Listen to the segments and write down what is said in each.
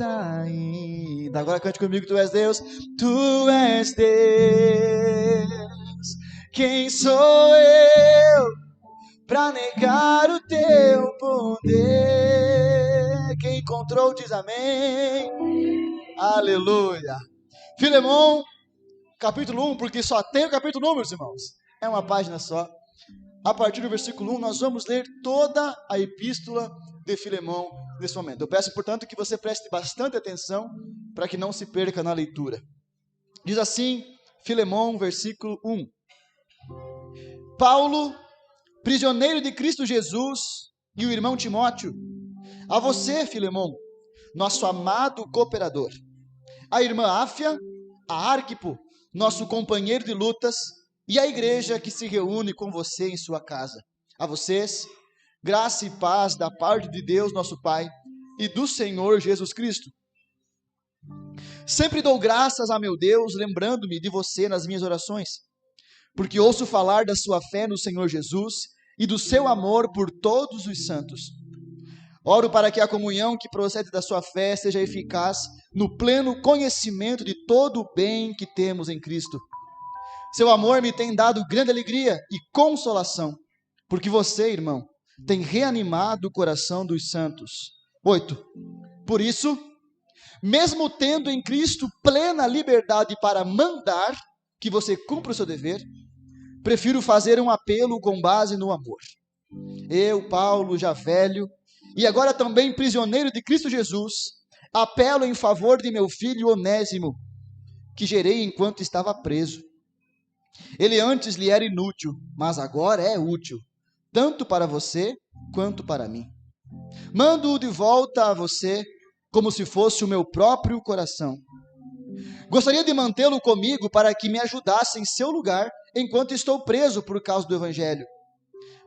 está ainda. Agora cante comigo, tu és Deus. Tu és Deus. Quem sou eu para negar o teu poder? Quem encontrou diz amém. Aleluia. Filemão, capítulo 1, porque só tem o capítulo 1, meus irmãos. É uma página só. A partir do versículo 1, nós vamos ler toda a epístola de Filemão nesse momento. Eu peço, portanto, que você preste bastante atenção para que não se perca na leitura. Diz assim, Filemão, versículo 1. Paulo, prisioneiro de Cristo Jesus, e o irmão Timóteo, a você, Filemão, nosso amado cooperador, a irmã Áfia, a Arquipo, nosso companheiro de lutas, e a igreja que se reúne com você em sua casa. A vocês, graça e paz da parte de Deus, nosso Pai, e do Senhor Jesus Cristo. Sempre dou graças a meu Deus, lembrando-me de você nas minhas orações, porque ouço falar da sua fé no Senhor Jesus e do seu amor por todos os santos. Oro para que a comunhão que procede da sua fé seja eficaz no pleno conhecimento de todo o bem que temos em Cristo. Seu amor me tem dado grande alegria e consolação, porque você, irmão, tem reanimado o coração dos santos. 8. Por isso, mesmo tendo em Cristo plena liberdade para mandar que você cumpra o seu dever, prefiro fazer um apelo com base no amor. Eu, Paulo, já velho, e agora também prisioneiro de Cristo Jesus, apelo em favor de meu filho Onésimo, que gerei enquanto estava preso. Ele antes lhe era inútil, mas agora é útil, tanto para você quanto para mim. Mando-o de volta a você, como se fosse o meu próprio coração. Gostaria de mantê-lo comigo para que me ajudasse em seu lugar, enquanto estou preso por causa do Evangelho.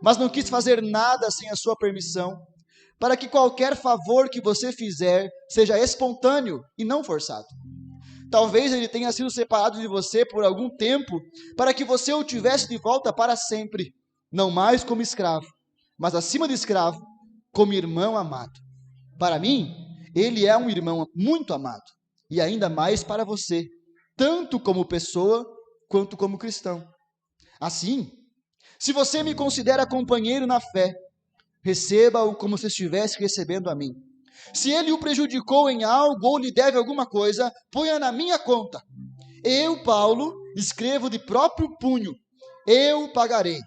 Mas não quis fazer nada sem a sua permissão, para que qualquer favor que você fizer seja espontâneo e não forçado. Talvez ele tenha sido separado de você por algum tempo, para que você o tivesse de volta para sempre, não mais como escravo, mas acima de escravo, como irmão amado. Para mim, ele é um irmão muito amado, e ainda mais para você, tanto como pessoa, quanto como cristão. Assim, se você me considera companheiro na fé, receba-o como se estivesse recebendo a mim. Se ele o prejudicou em algo ou lhe deve alguma coisa, ponha na minha conta. Eu, Paulo, escrevo de próprio punho, eu pagarei.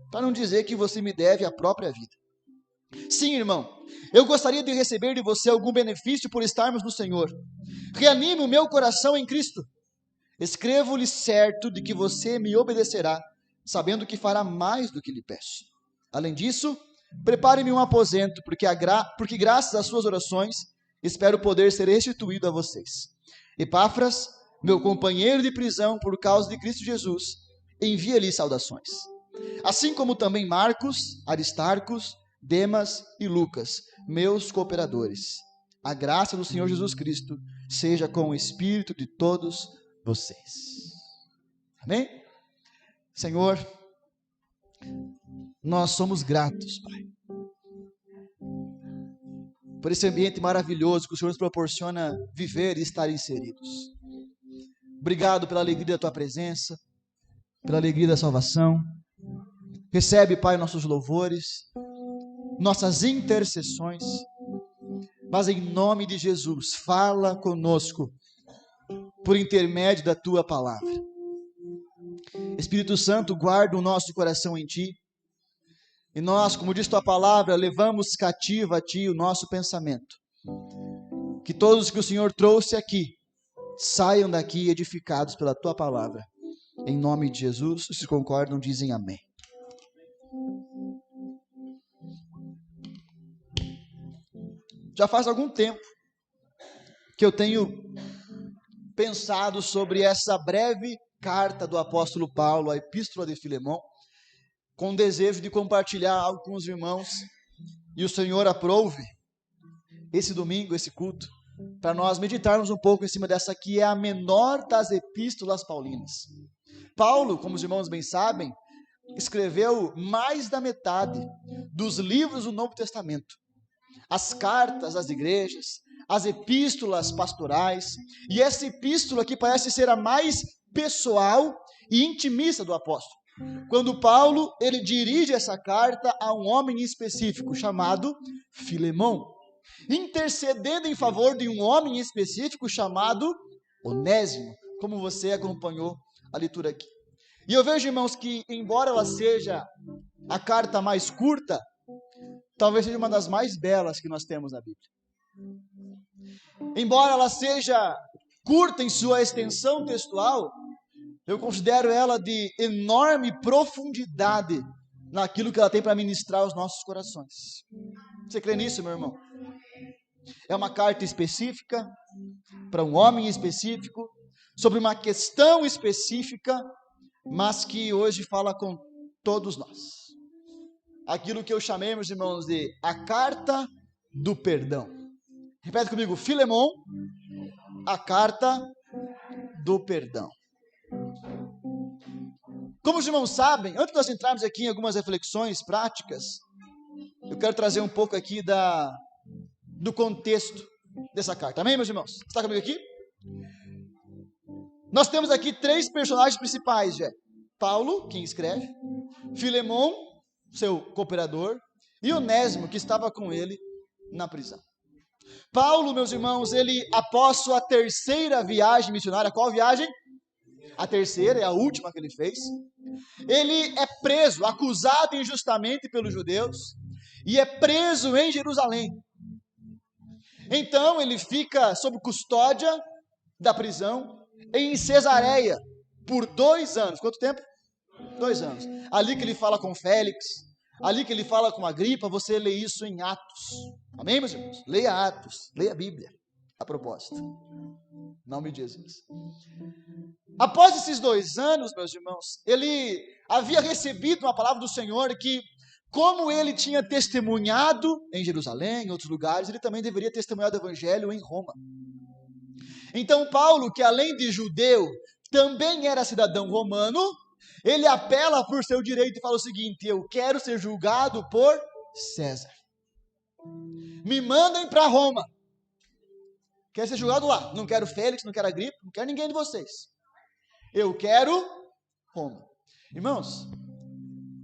Para não dizer que você me deve a própria vida. Sim, irmão, eu gostaria de receber de você algum benefício por estarmos no Senhor. Reanime o meu coração em Cristo. Escrevo-lhe certo de que você me obedecerá, sabendo que fará mais do que lhe peço. Além disso, prepare-me um aposento, porque graças às suas orações, espero poder ser restituído a vocês. Epáfras, meu companheiro de prisão por causa de Cristo Jesus, envia-lhe saudações. Assim como também Marcos, Aristarcos, Demas e Lucas, meus cooperadores. A graça do Senhor Jesus Cristo seja com o espírito de todos vocês. Amém? Senhor, nós somos gratos, Pai, por esse ambiente maravilhoso que o Senhor nos proporciona viver e estar inseridos. Obrigado pela alegria da Tua presença, pela alegria da salvação. Recebe, Pai, nossos louvores, nossas intercessões, mas em nome de Jesus, fala conosco por intermédio da Tua palavra. Espírito Santo, guarda o nosso coração em Ti, e nós, como diz Tua palavra, levamos cativo a Ti o nosso pensamento. Que todos que o Senhor trouxe aqui, saiam daqui edificados pela Tua palavra. Em nome de Jesus, se concordam, dizem amém. Já faz algum tempo que eu tenho pensado sobre essa breve carta do apóstolo Paulo, a epístola de Filemão, com o desejo de compartilhar algo com os irmãos, e o Senhor aprove esse domingo, esse culto, para nós meditarmos um pouco em cima dessa que é a menor das epístolas paulinas. Paulo, como os irmãos bem sabem, escreveu mais da metade dos livros do Novo Testamento. As cartas às igrejas, as epístolas pastorais, e essa epístola aqui parece ser a mais pessoal e intimista do apóstolo. Quando Paulo, ele dirige essa carta a um homem específico chamado Filemão, intercedendo em favor de um homem específico chamado Onésimo, como você acompanhou a leitura aqui. E eu vejo, irmãos, que embora ela seja a carta mais curta, talvez seja uma das mais belas que nós temos na Bíblia. Embora ela seja curta em sua extensão textual, eu considero ela de enorme profundidade naquilo que ela tem para ministrar aos nossos corações. Você crê nisso, meu irmão? É uma carta específica, para um homem específico, sobre uma questão específica, mas que hoje fala com todos nós. Aquilo que eu chamei, meus irmãos, de a carta do perdão. Repete comigo, Filemão, a carta do perdão. Como os irmãos sabem, antes de nós entrarmos aqui em algumas reflexões práticas, eu quero trazer um pouco aqui do contexto dessa carta. Amém, meus irmãos? Está comigo aqui? Nós temos aqui 3 personagens principais, já. Paulo, quem escreve, Filemão, seu cooperador, e Onésimo, que estava com ele na prisão. Paulo, meus irmãos, ele, após sua terceira viagem missionária, qual viagem? A terceira, é a última que ele fez. Ele é preso, acusado injustamente pelos judeus, e é preso em Jerusalém. Então, ele fica sob custódia da prisão em Cesareia por 2 anos. Quanto tempo? 2 anos. Ali que ele fala com Félix, ali que ele fala com Agripa, você lê isso em Atos. Amém, meus irmãos? Leia Atos, leia a Bíblia, a propósito. Em nome de Jesus. Após esses 2 anos, meus irmãos, ele havia recebido uma palavra do Senhor que, como ele tinha testemunhado em Jerusalém, em outros lugares, ele também deveria testemunhar o evangelho em Roma. Então Paulo, que além de judeu, também era cidadão romano, ele apela por seu direito e fala o seguinte: eu quero ser julgado por César. Me mandem para Roma. Quero ser julgado lá. Não quero Félix, não quero Agripa, não quero ninguém de vocês. Eu quero Roma. Irmãos,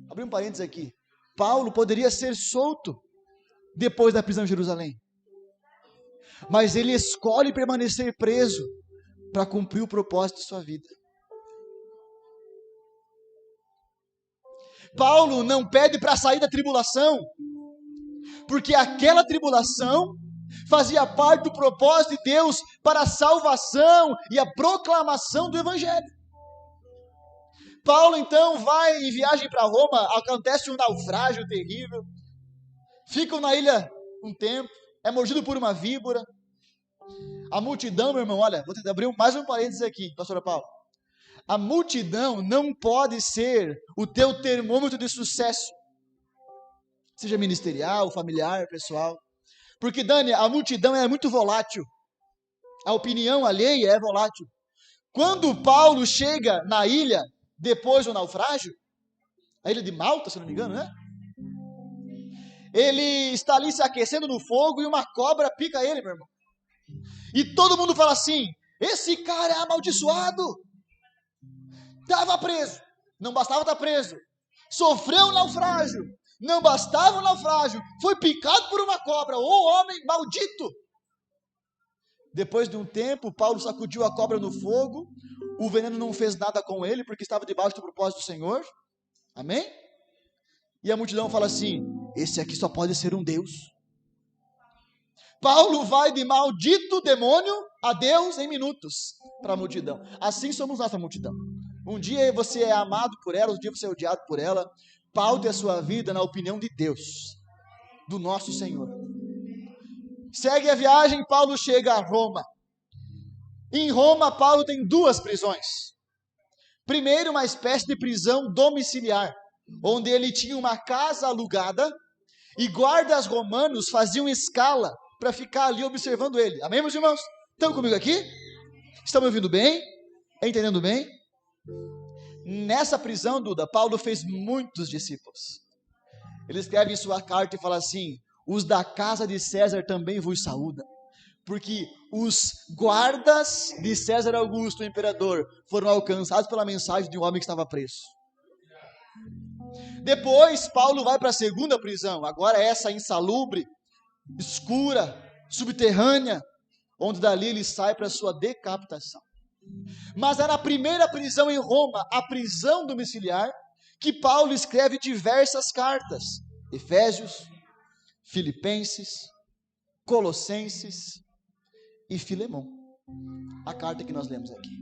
abri um parênteses aqui. Paulo poderia ser solto depois da prisão em Jerusalém, mas ele escolhe permanecer preso para cumprir o propósito de sua vida. Paulo não pede para sair da tribulação, porque aquela tribulação fazia parte do propósito de Deus para a salvação e a proclamação do Evangelho. Paulo então vai em viagem para Roma, acontece um naufrágio terrível, ficam na ilha um tempo, é mordido por uma víbora. A multidão, meu irmão, olha, vou tentar abrir mais um parênteses aqui, pastora Paulo. A multidão não pode ser o teu termômetro de sucesso, seja ministerial, familiar, pessoal. Porque, Dani, a multidão é muito volátil. A opinião alheia é volátil. Quando Paulo chega na ilha, depois do naufrágio, a ilha de Malta, se não me engano, né? Ele está ali se aquecendo no fogo e uma cobra pica ele, meu irmão. E todo mundo fala assim: esse cara é amaldiçoado. Estava preso. Não bastava estar preso. Sofreu um naufrágio. Não bastava o naufrágio. Foi picado por uma cobra. Ô homem maldito. Depois de um tempo, Paulo sacudiu a cobra no fogo. O veneno não fez nada com ele, porque estava debaixo do propósito do Senhor. Amém? E a multidão fala assim: esse aqui só pode ser um Deus. Paulo vai de maldito demônio a Deus em minutos para a multidão. Assim somos nós, a multidão. Um dia você é amado por ela, outro dia você é odiado por ela. Paute a sua vida na opinião de Deus, do nosso Senhor. Segue a viagem, Paulo chega a Roma. Em Roma, Paulo tem 2 prisões. Primeiro, uma espécie de prisão domiciliar, onde ele tinha uma casa alugada e guardas romanos faziam escala para ficar ali observando ele. Amém, meus irmãos? Estão comigo aqui? Estão me ouvindo bem? Entendendo bem? Nessa prisão, Duda, Paulo fez muitos discípulos. Ele escreve em sua carta e fala assim: os da casa de César também vos saúdam. Porque os guardas de César Augusto, o imperador, foram alcançados pela mensagem de um homem que estava preso. Depois, Paulo vai para a segunda prisão, agora essa insalubre, escura, subterrânea, onde dali ele sai para a sua decapitação. Mas é na primeira prisão em Roma, a prisão domiciliar, que Paulo escreve diversas cartas: Efésios, Filipenses, Colossenses e Filemão. A carta que nós lemos aqui.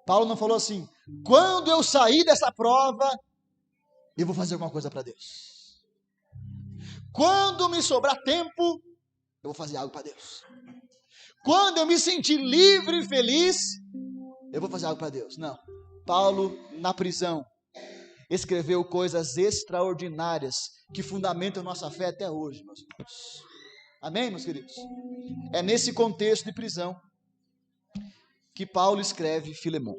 Paulo não falou assim: quando eu sair dessa prova, eu vou fazer alguma coisa para Deus. Quando me sobrar tempo, eu vou fazer algo para Deus. Quando eu me sentir livre e feliz, eu vou fazer algo para Deus. Não. Paulo, na prisão, escreveu coisas extraordinárias que fundamentam nossa fé até hoje, meus irmãos. Amém, meus queridos? É nesse contexto de prisão que Paulo escreve Filemão.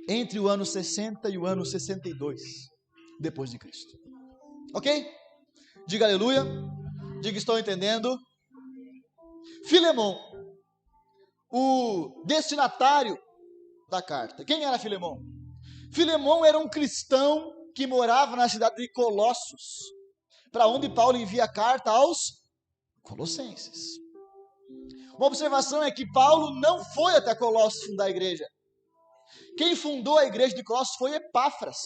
Entre o ano 60 e o ano 62 depois de Cristo. Ok? Diga aleluia. Diga estou entendendo. Filemão, o destinatário da carta. Quem era Filemão? Filemão era um cristão que morava na cidade de Colossos, para onde Paulo envia a carta aos Colossenses. Uma observação é que Paulo não foi até Colossos fundar a igreja. Quem fundou a igreja de Colossos foi Epáfras,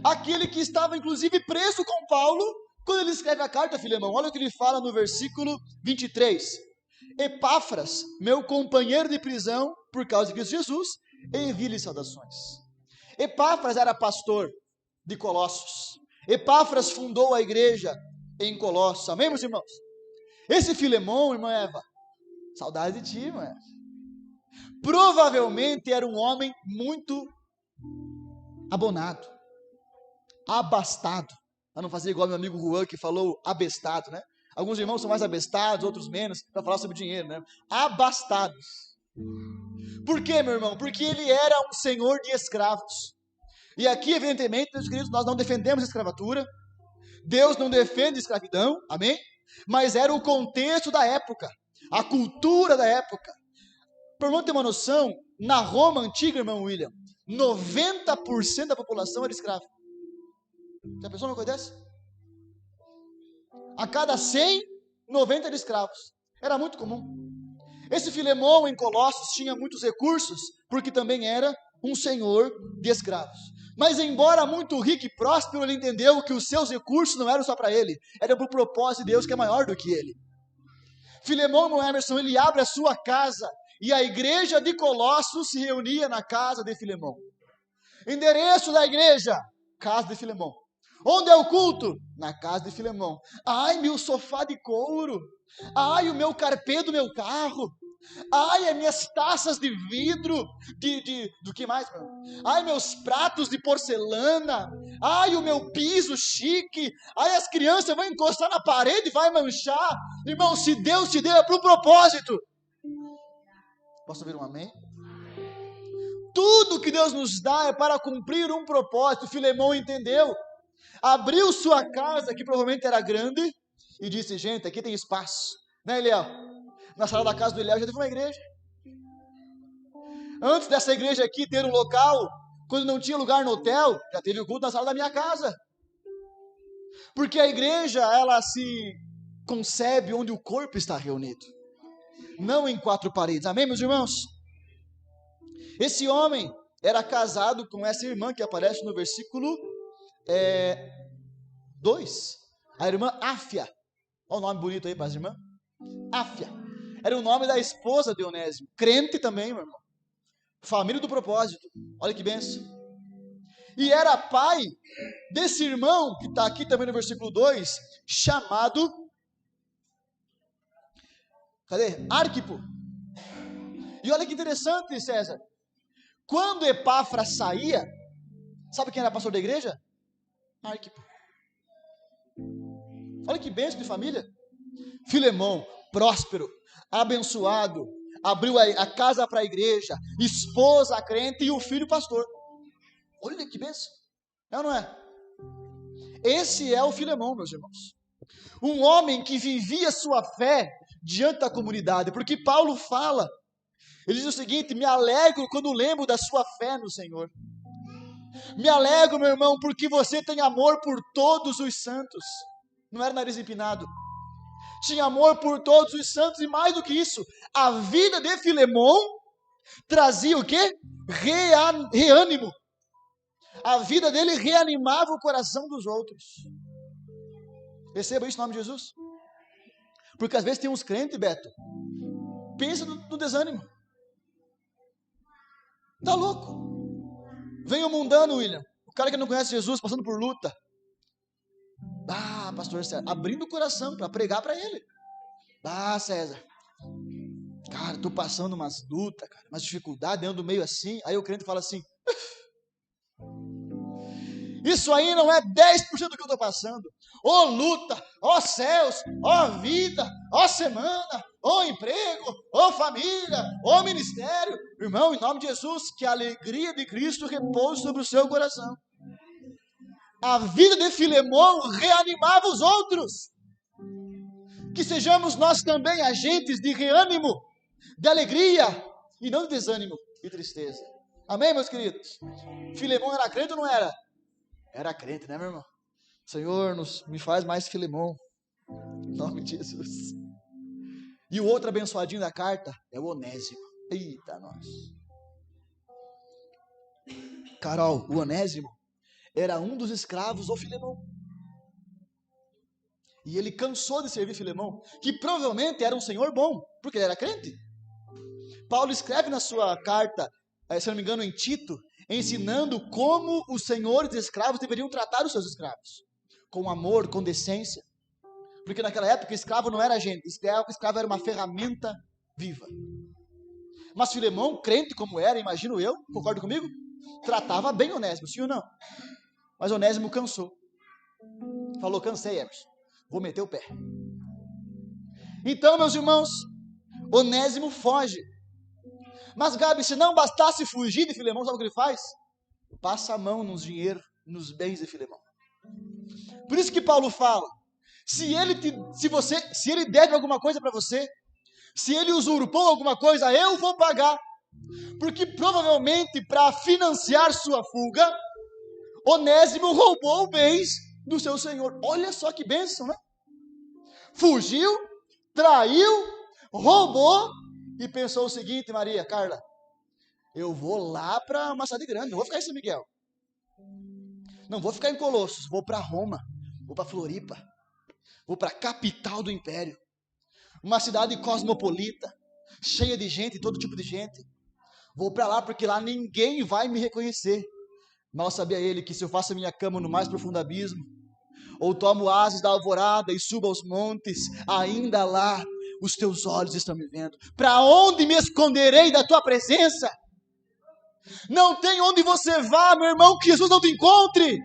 aquele que estava inclusive preso com Paulo quando ele escreve a carta a Filemão. Olha o que ele fala no versículo 23. Epáfras, meu companheiro de prisão por causa de Cristo Jesus, envia-lhe saudações. Epáfras era pastor de Colossos. Epáfras fundou a igreja em Colossos. Amém, meus irmãos? Esse Filemão, irmã Eva, saudade de ti, irmã Eva, provavelmente era um homem muito abonado, abastado, a não fazer igual meu amigo Juan, que falou abestado, né? Alguns irmãos são mais abestados, outros menos, para falar sobre dinheiro, né? Abastados. Por quê, meu irmão? Porque ele era um senhor de escravos. E aqui, evidentemente, meus queridos, nós não defendemos a escravatura, Deus não defende a escravidão, amém? Mas era o contexto da época, a cultura da época. Para o irmão ter uma noção, na Roma antiga, irmão William, 90% da população era escrava. Já pensou numa coisa dessa? A cada 100, 90 eram escravos. Era muito comum. Esse Filemão em Colossos tinha muitos recursos, porque também era um senhor de escravos. Mas embora muito rico e próspero, ele entendeu que os seus recursos não eram só para ele, era para o propósito de Deus que é maior do que ele. Filemão, no Emerson, ele abre a sua casa, e a igreja de Colossos se reunia na casa de Filemão. Endereço da igreja, casa de Filemão. Onde é o culto? Na casa de Filemão. Ai, meu sofá de couro. Ai, o meu carpê do meu carro. Ai, as minhas taças de vidro. Do que mais, meu? Ai, meus pratos de porcelana. Ai, o meu piso chique. Ai, as crianças vão encostar na parede e vai manchar. Irmão, se Deus te deu é para um propósito. Posso ouvir um amém? Tudo que Deus nos dá é para cumprir um propósito. Filemão entendeu. Abriu sua casa, que provavelmente era grande, e disse: gente, aqui tem espaço, né, Eliel? Na sala da casa do Eliel já teve uma igreja. Antes dessa igreja aqui ter um local, quando não tinha lugar no hotel, já teve o culto na sala da minha casa. Porque a igreja, ela se concebe onde o corpo está reunido, não em quatro paredes. Amém, meus irmãos? Esse homem era casado com essa irmã que aparece no versículo 2, a irmã Áfia. Olha o nome bonito aí para as irmãs. Áfia. Era o nome da esposa de Onésimo. Crente também, meu irmão. Família do propósito. Olha que benção. E era pai desse irmão, que está aqui também no versículo 2, chamado, cadê? Arquipo. E olha que interessante, César. Quando Epáfras saía, sabe quem era pastor da igreja? Arquipo. Olha que bênção de família. Filemão, próspero, abençoado, abriu a casa para a igreja, esposa crente e o filho pastor. Olha que bênção. É ou não é? Esse é o Filemão, meus irmãos. Um homem que vivia sua fé diante da comunidade, porque Paulo fala, ele diz o seguinte: me alegro quando lembro da sua fé no Senhor. Me alegro, meu irmão, porque você tem amor por todos os santos. Não era nariz empinado. Tinha amor por todos os santos, e mais do que isso, a vida de Filemon trazia o quê? Reânimo. A vida dele reanimava o coração dos outros. Receba isso em nome de Jesus. Porque às vezes tem uns crentes, Beto, pensa no desânimo. Tá louco. Vem o mundano, William, o cara que não conhece Jesus, passando por luta. Ah, pastor César, abrindo o coração para pregar para ele. Ah, César, cara, tô passando umas lutas, cara, umas dificuldades, dentro do meio assim. Aí o crente fala assim: isso aí não é 10% do que eu estou passando. Ó luta, ó céus, ó vida, ó semana, ó emprego, ó família, ó ministério. Irmão, em nome de Jesus, que a alegria de Cristo repouse sobre o seu coração. A vida de Filemon reanimava os outros. Que sejamos nós também agentes de reânimo, de alegria, e não de desânimo e tristeza. Amém, meus queridos? Filemon era crente ou não era? Era crente, né, meu irmão? Senhor, me faz mais Filemon. Em nome de Jesus. E o outro abençoadinho da carta é o Onésimo. Eita, nós. Carol, o Onésimo era um dos escravos do Filemon. E ele cansou de servir Filemon, que provavelmente era um senhor bom, porque ele era crente. Paulo escreve na sua carta, se não me engano, em Tito, ensinando como os senhores de escravos deveriam tratar os seus escravos. Com amor, com decência. Porque naquela época, escravo não era gente, escravo era uma ferramenta viva. Mas Filemon, crente como era, imagino eu, concorda comigo? Tratava bem Onésimo, sim ou não? Mas Onésimo cansou. Falou: cansei, Emerson, vou meter o pé. Então, meus irmãos, Onésimo foge. Mas Gabi, se não bastasse fugir de Filemon, sabe o que ele faz? Passa a mão nos dinheiros, nos bens de Filemon. Por isso que Paulo fala: se ele deve alguma coisa para você, se ele usurpou alguma coisa, eu vou pagar. Porque provavelmente para financiar sua fuga, Onésimo roubou bens do seu senhor. Olha só que bênção, né? Fugiu, traiu, roubou e pensou o seguinte: Maria, Carla, eu vou lá para uma cidade grande, não vou ficar em São Miguel, não vou ficar em Colossos, vou para Roma, vou para Floripa, vou para a capital do império, uma cidade cosmopolita, cheia de gente, todo tipo de gente. Vou para lá porque lá ninguém vai me reconhecer. Mal sabia ele que se eu faço a minha cama no mais profundo abismo, ou tomo asas da alvorada e subo aos montes, ainda lá os teus olhos estão me vendo. Para onde me esconderei da tua presença? Não tem onde você vá, meu irmão, que Jesus não te encontre.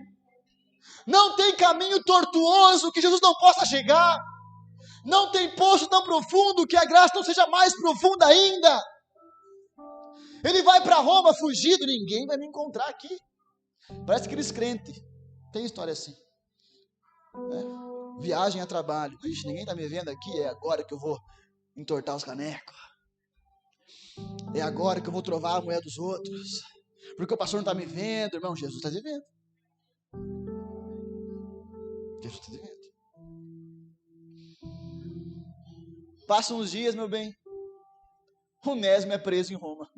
Não tem caminho tortuoso que Jesus não possa chegar. Não tem poço tão profundo que a graça não seja mais profunda ainda. Ele vai para Roma fugido, ninguém vai me encontrar aqui. Parece aqueles crentes. Tem história assim. Viagem a trabalho. Ixi, ninguém está me vendo aqui, é agora que eu vou entortar os canecos. É agora que eu vou trovar a mulher dos outros. Porque o pastor não está me vendo. Irmão, Jesus está te vendo. Jesus está te vendo. Passam uns dias, meu bem. Onésimo é preso em Roma.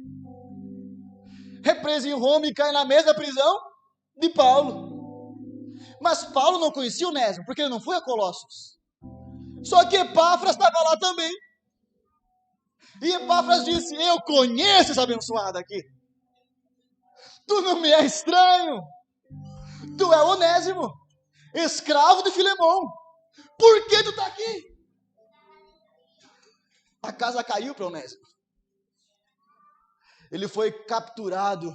É preso em Roma e cai na mesma prisão de Paulo. Mas Paulo não conhecia Onésimo, porque ele não foi a Colossos. Só que Epáfras estava lá também. E Epáfras disse: eu conheço essa abençoada aqui. Tu não me é estranho. Tu é Onésimo, escravo de Filemon. Por que tu está aqui? A casa caiu para Onésimo. Ele foi capturado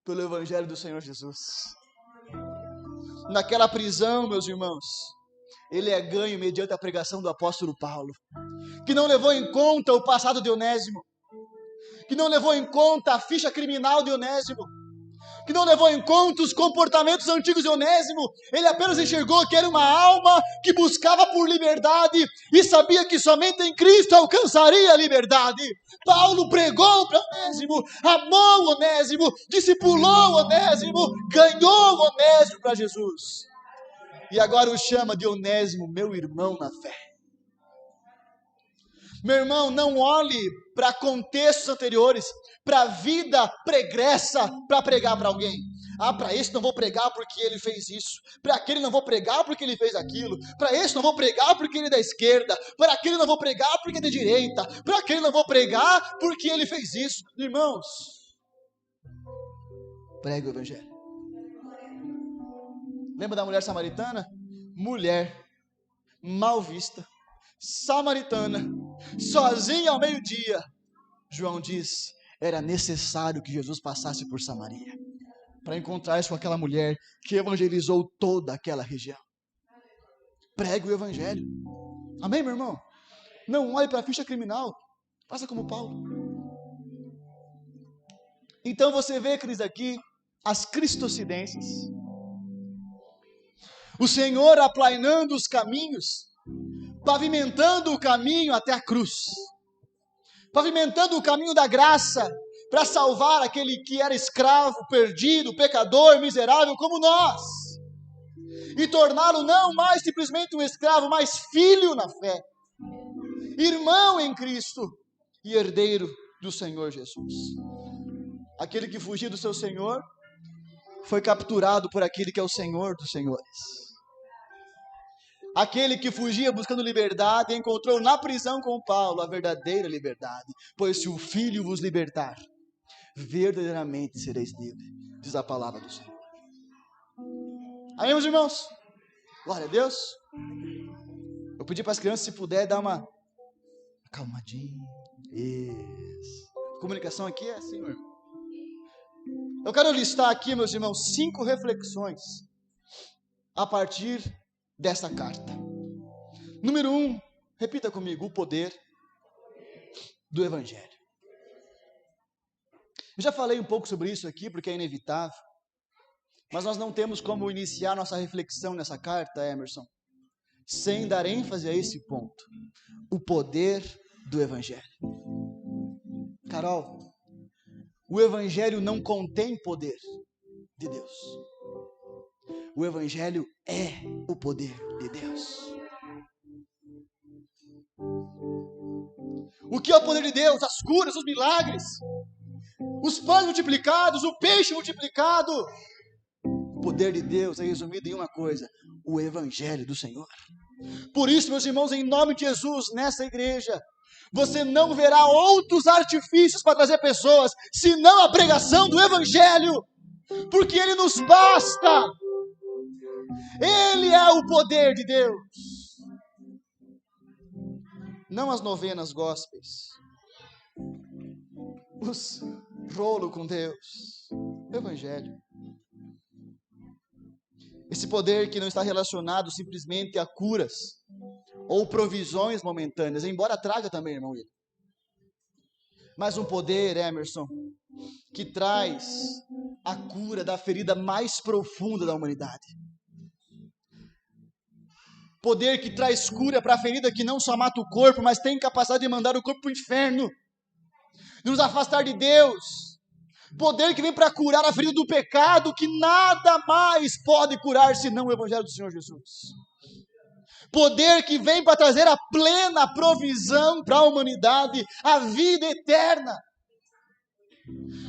pelo Evangelho do Senhor Jesus. Naquela prisão, meus irmãos, ele é ganho mediante a pregação do apóstolo Paulo, que não levou em conta o passado de Onésimo, que não levou em conta a ficha criminal de Onésimo, que não levou em conta os comportamentos antigos de Onésimo. Ele apenas enxergou que era uma alma que buscava por liberdade e sabia que somente em Cristo alcançaria a liberdade. Paulo pregou para Onésimo, amou Onésimo, discipulou Onésimo, ganhou Onésimo para Jesus. E agora o chama de Onésimo, meu irmão na fé. Meu irmão, não olhe para contextos anteriores, para a vida pregressa, para pregar para alguém. Para esse não vou pregar porque ele fez isso. Para aquele não vou pregar porque ele fez aquilo. Para esse não vou pregar porque ele é da esquerda. Para aquele não vou pregar porque é da direita. Para aquele não vou pregar porque ele fez isso. Irmãos, pregue o evangelho. Lembra da mulher samaritana? Mulher mal vista, samaritana, sozinha ao meio-dia. João diz, era necessário que Jesus passasse por Samaria para encontrar-se com aquela mulher que evangelizou toda aquela região. Pregue o evangelho. Amém, meu irmão? Não olhe para a ficha criminal. Faça como Paulo. Então você vê, Cris, aqui as cristocidências. O Senhor aplainando os caminhos, pavimentando o caminho até a cruz, pavimentando o caminho da graça, para salvar aquele que era escravo, perdido, pecador, miserável como nós, e torná-lo não mais simplesmente um escravo, mas filho na fé, irmão em Cristo e herdeiro do Senhor Jesus. Aquele que fugia do seu Senhor, foi capturado por aquele que é o Senhor dos senhores. Aquele que fugia buscando liberdade, encontrou na prisão com Paulo a verdadeira liberdade. Pois se o Filho vos libertar, verdadeiramente sereis livres, diz a palavra do Senhor. Amém, meus irmãos? Glória a Deus. Eu pedi para as crianças, se puder, dar uma acalmadinha. Isso. A comunicação aqui é assim, meu irmão. Eu quero listar aqui, meus irmãos, 5 reflexões a partir desta carta. Número 1, repita comigo, o poder do evangelho. Eu já falei um pouco sobre isso aqui, porque é inevitável, mas nós não temos como iniciar nossa reflexão nessa carta, Emerson, sem dar ênfase a esse ponto, o poder do evangelho. Carol, o evangelho não contém poder de Deus. O evangelho é o poder de Deus. O que é o poder de Deus? As curas, os milagres, os pães multiplicados, o peixe multiplicado. O poder de Deus é resumido em uma coisa: o evangelho do Senhor. Por isso, meus irmãos, em nome de Jesus, nessa igreja, você não verá outros artifícios para trazer pessoas, senão a pregação do evangelho, porque ele nos basta. Ele é o poder de Deus. Não as novenas gospels, os rolo com Deus, o evangelho. Esse poder que não está relacionado simplesmente a curas ou provisões momentâneas, embora traga também, irmão, mas um poder, Emerson, que traz a cura da ferida mais profunda da humanidade. Poder que traz cura para a ferida que não só mata o corpo, mas tem capacidade de mandar o corpo para o inferno, de nos afastar de Deus. Poder que vem para curar a ferida do pecado, que nada mais pode curar senão o evangelho do Senhor Jesus. Poder que vem para trazer a plena provisão para a humanidade, a vida eterna.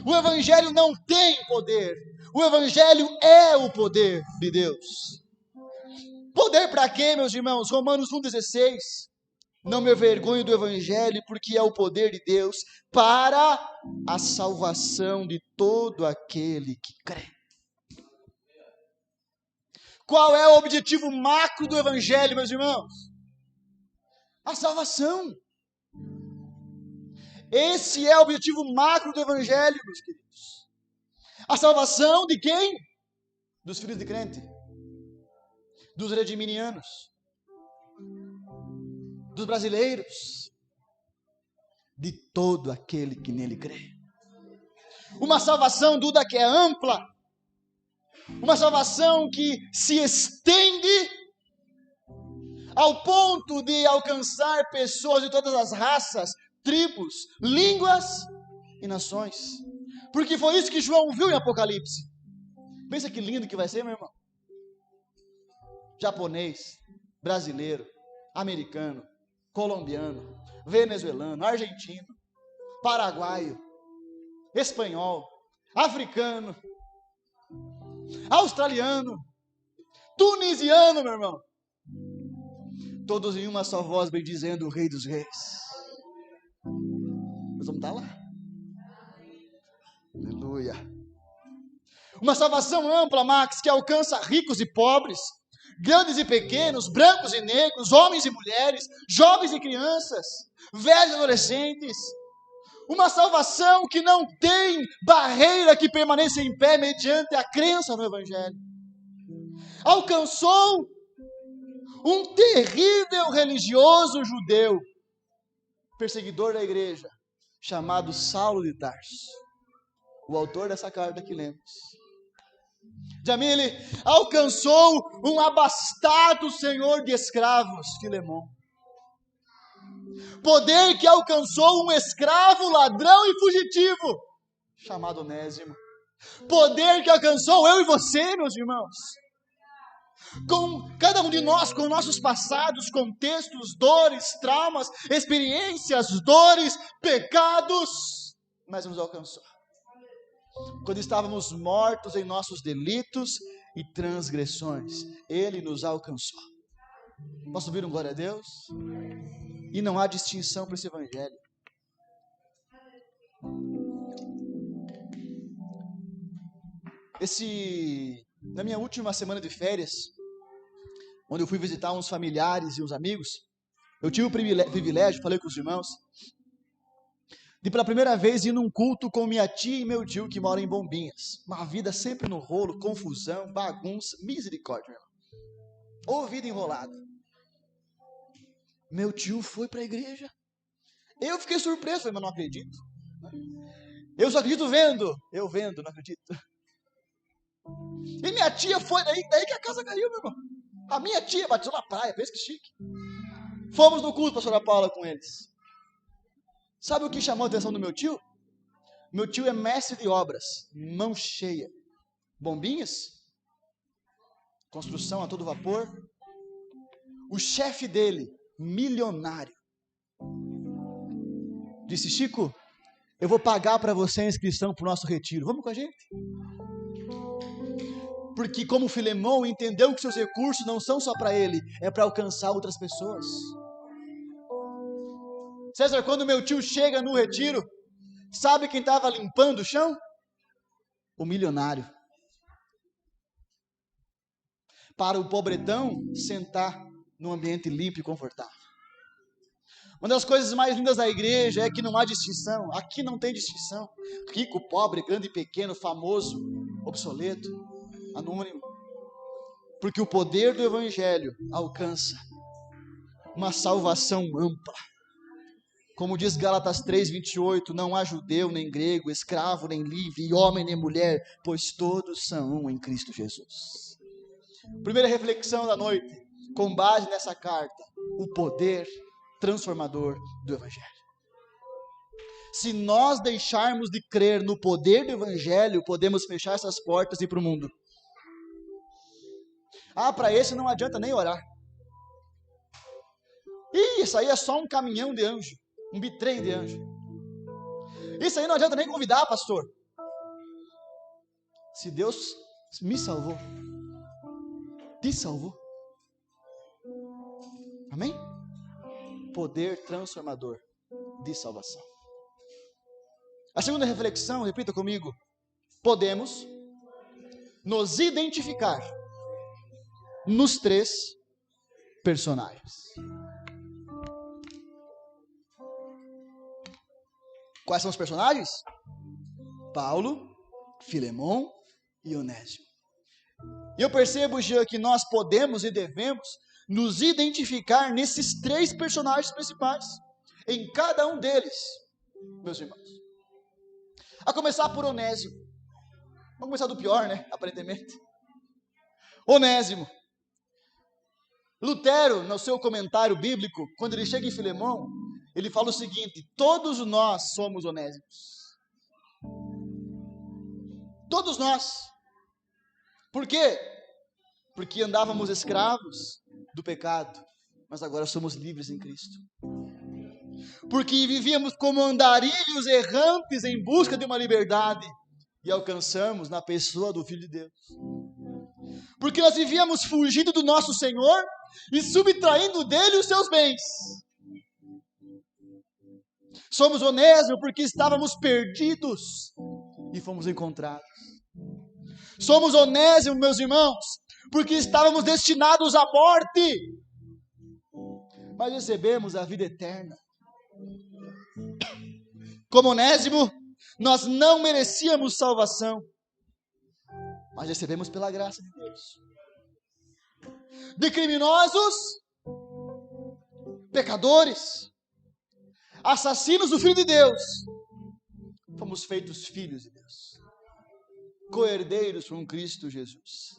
O evangelho não tem poder, o evangelho é o poder de Deus. Poder para quê, meus irmãos? Romanos 1,16. Não me envergonho do evangelho, porque é o poder de Deus para a salvação de todo aquele que crê. Qual é o objetivo macro do evangelho, meus irmãos? A salvação. Esse é o objetivo macro do evangelho, meus queridos. A salvação de quem? Dos filhos de crente. Dos rediminianos, dos brasileiros, de todo aquele que nele crê. Uma salvação, Duda, que é ampla, Uma salvação que se estende ao ponto de alcançar pessoas de todas as raças, tribos, línguas e nações. Porque foi isso que João viu em Apocalipse. Pensa que lindo que vai ser, meu irmão. Japonês, brasileiro, americano, colombiano, venezuelano, argentino, paraguaio, espanhol, africano, australiano, tunisiano, meu irmão. Todos em uma só voz bendizendo o Rei dos Reis. Nós vamos estar lá. Aleluia. Uma salvação ampla, Max, que alcança ricos e pobres, grandes e pequenos, brancos e negros, homens e mulheres, jovens e crianças, velhos e adolescentes. Uma salvação que não tem barreira que permaneça em pé mediante a crença no Evangelho. Alcançou um terrível religioso judeu, perseguidor da igreja, chamado Saulo de Tarso, o autor dessa carta que lemos. Jamile, alcançou um abastado senhor de escravos, Filemão. Poder que alcançou um escravo, ladrão e fugitivo, chamado Onésimo. Poder que alcançou eu e você, meus irmãos. Com cada um de nós, com nossos passados, contextos, dores, traumas, experiências, dores, pecados, mas nos alcançou. Quando estávamos mortos em nossos delitos e transgressões, Ele nos alcançou. Posso ouvir um glória a Deus? E não há distinção para esse Evangelho. Na minha última semana de férias, onde eu fui visitar uns familiares e uns amigos, eu tive o privilégio, falei com os irmãos, de pela primeira vez ir num culto com minha tia e meu tio que moram em Bombinhas. Uma vida sempre no rolo, confusão, bagunça, misericórdia, meu irmão. Ou vida enrolada. Meu tio foi para a igreja. Eu fiquei surpreso, falei, mas não acredito. Eu só acredito vendo. Eu vendo, não acredito. E minha tia foi, daí que a casa caiu, meu irmão. A minha tia batizou na praia, pensa que chique. Fomos no culto, pastora Paula, com eles. Sabe o que chamou a atenção do meu tio? Meu tio é mestre de obras, mão cheia. Bombinhas, construção a todo vapor. O chefe dele, milionário, disse, Chico, eu vou pagar para você a inscrição para o nosso retiro. Vamos com a gente? Porque como Filemão entendeu que seus recursos não são só para ele, é para alcançar outras pessoas. César, quando meu tio chega no retiro, sabe quem estava limpando o chão? O milionário. Para o pobretão sentar num ambiente limpo e confortável. Uma das coisas mais lindas da igreja é que não há distinção. Aqui não tem distinção. Rico, pobre, grande e pequeno, famoso, obsoleto, anônimo. Porque o poder do Evangelho alcança uma salvação ampla. Como diz Gálatas 3:28, não há judeu, nem grego, escravo, nem livre, homem, nem mulher, pois todos são um em Cristo Jesus. Primeira reflexão da noite, com base nessa carta, o poder transformador do Evangelho. Se nós deixarmos de crer no poder do Evangelho, podemos fechar essas portas e ir para o mundo. Para esse não adianta nem orar. Isso aí é só um caminhão de anjo. Um bitrem de anjo. Isso aí não adianta nem convidar, pastor. Se Deus me salvou, te salvou. Amém? Poder transformador de salvação. A segunda reflexão, repita comigo. Podemos nos identificar nos três personagens. Quais são os personagens? Paulo, Filemão e Onésimo. E eu percebo, Jean, que nós podemos e devemos nos identificar nesses três personagens principais, em cada um deles, meus irmãos. A começar por Onésimo. Vamos começar do pior, né? Aparentemente. Onésimo. Lutero, no seu comentário bíblico, quando ele chega em Filemão, ele fala o seguinte: todos nós somos onésimos. Todos nós. Por quê? Porque andávamos escravos do pecado, mas agora somos livres em Cristo. Porque vivíamos como andarilhos errantes em busca de uma liberdade, e alcançamos na pessoa do Filho de Deus. Porque nós vivíamos fugindo do nosso Senhor e subtraindo dele os seus bens. Somos Onésimo porque estávamos perdidos e fomos encontrados. Somos Onésimo, meus irmãos, porque estávamos destinados à morte, mas recebemos a vida eterna. Como Onésimo, nós não merecíamos salvação, mas recebemos pela graça de Deus. De criminosos, pecadores, assassinos do Filho de Deus, fomos feitos filhos de Deus, co-herdeiros com Cristo Jesus.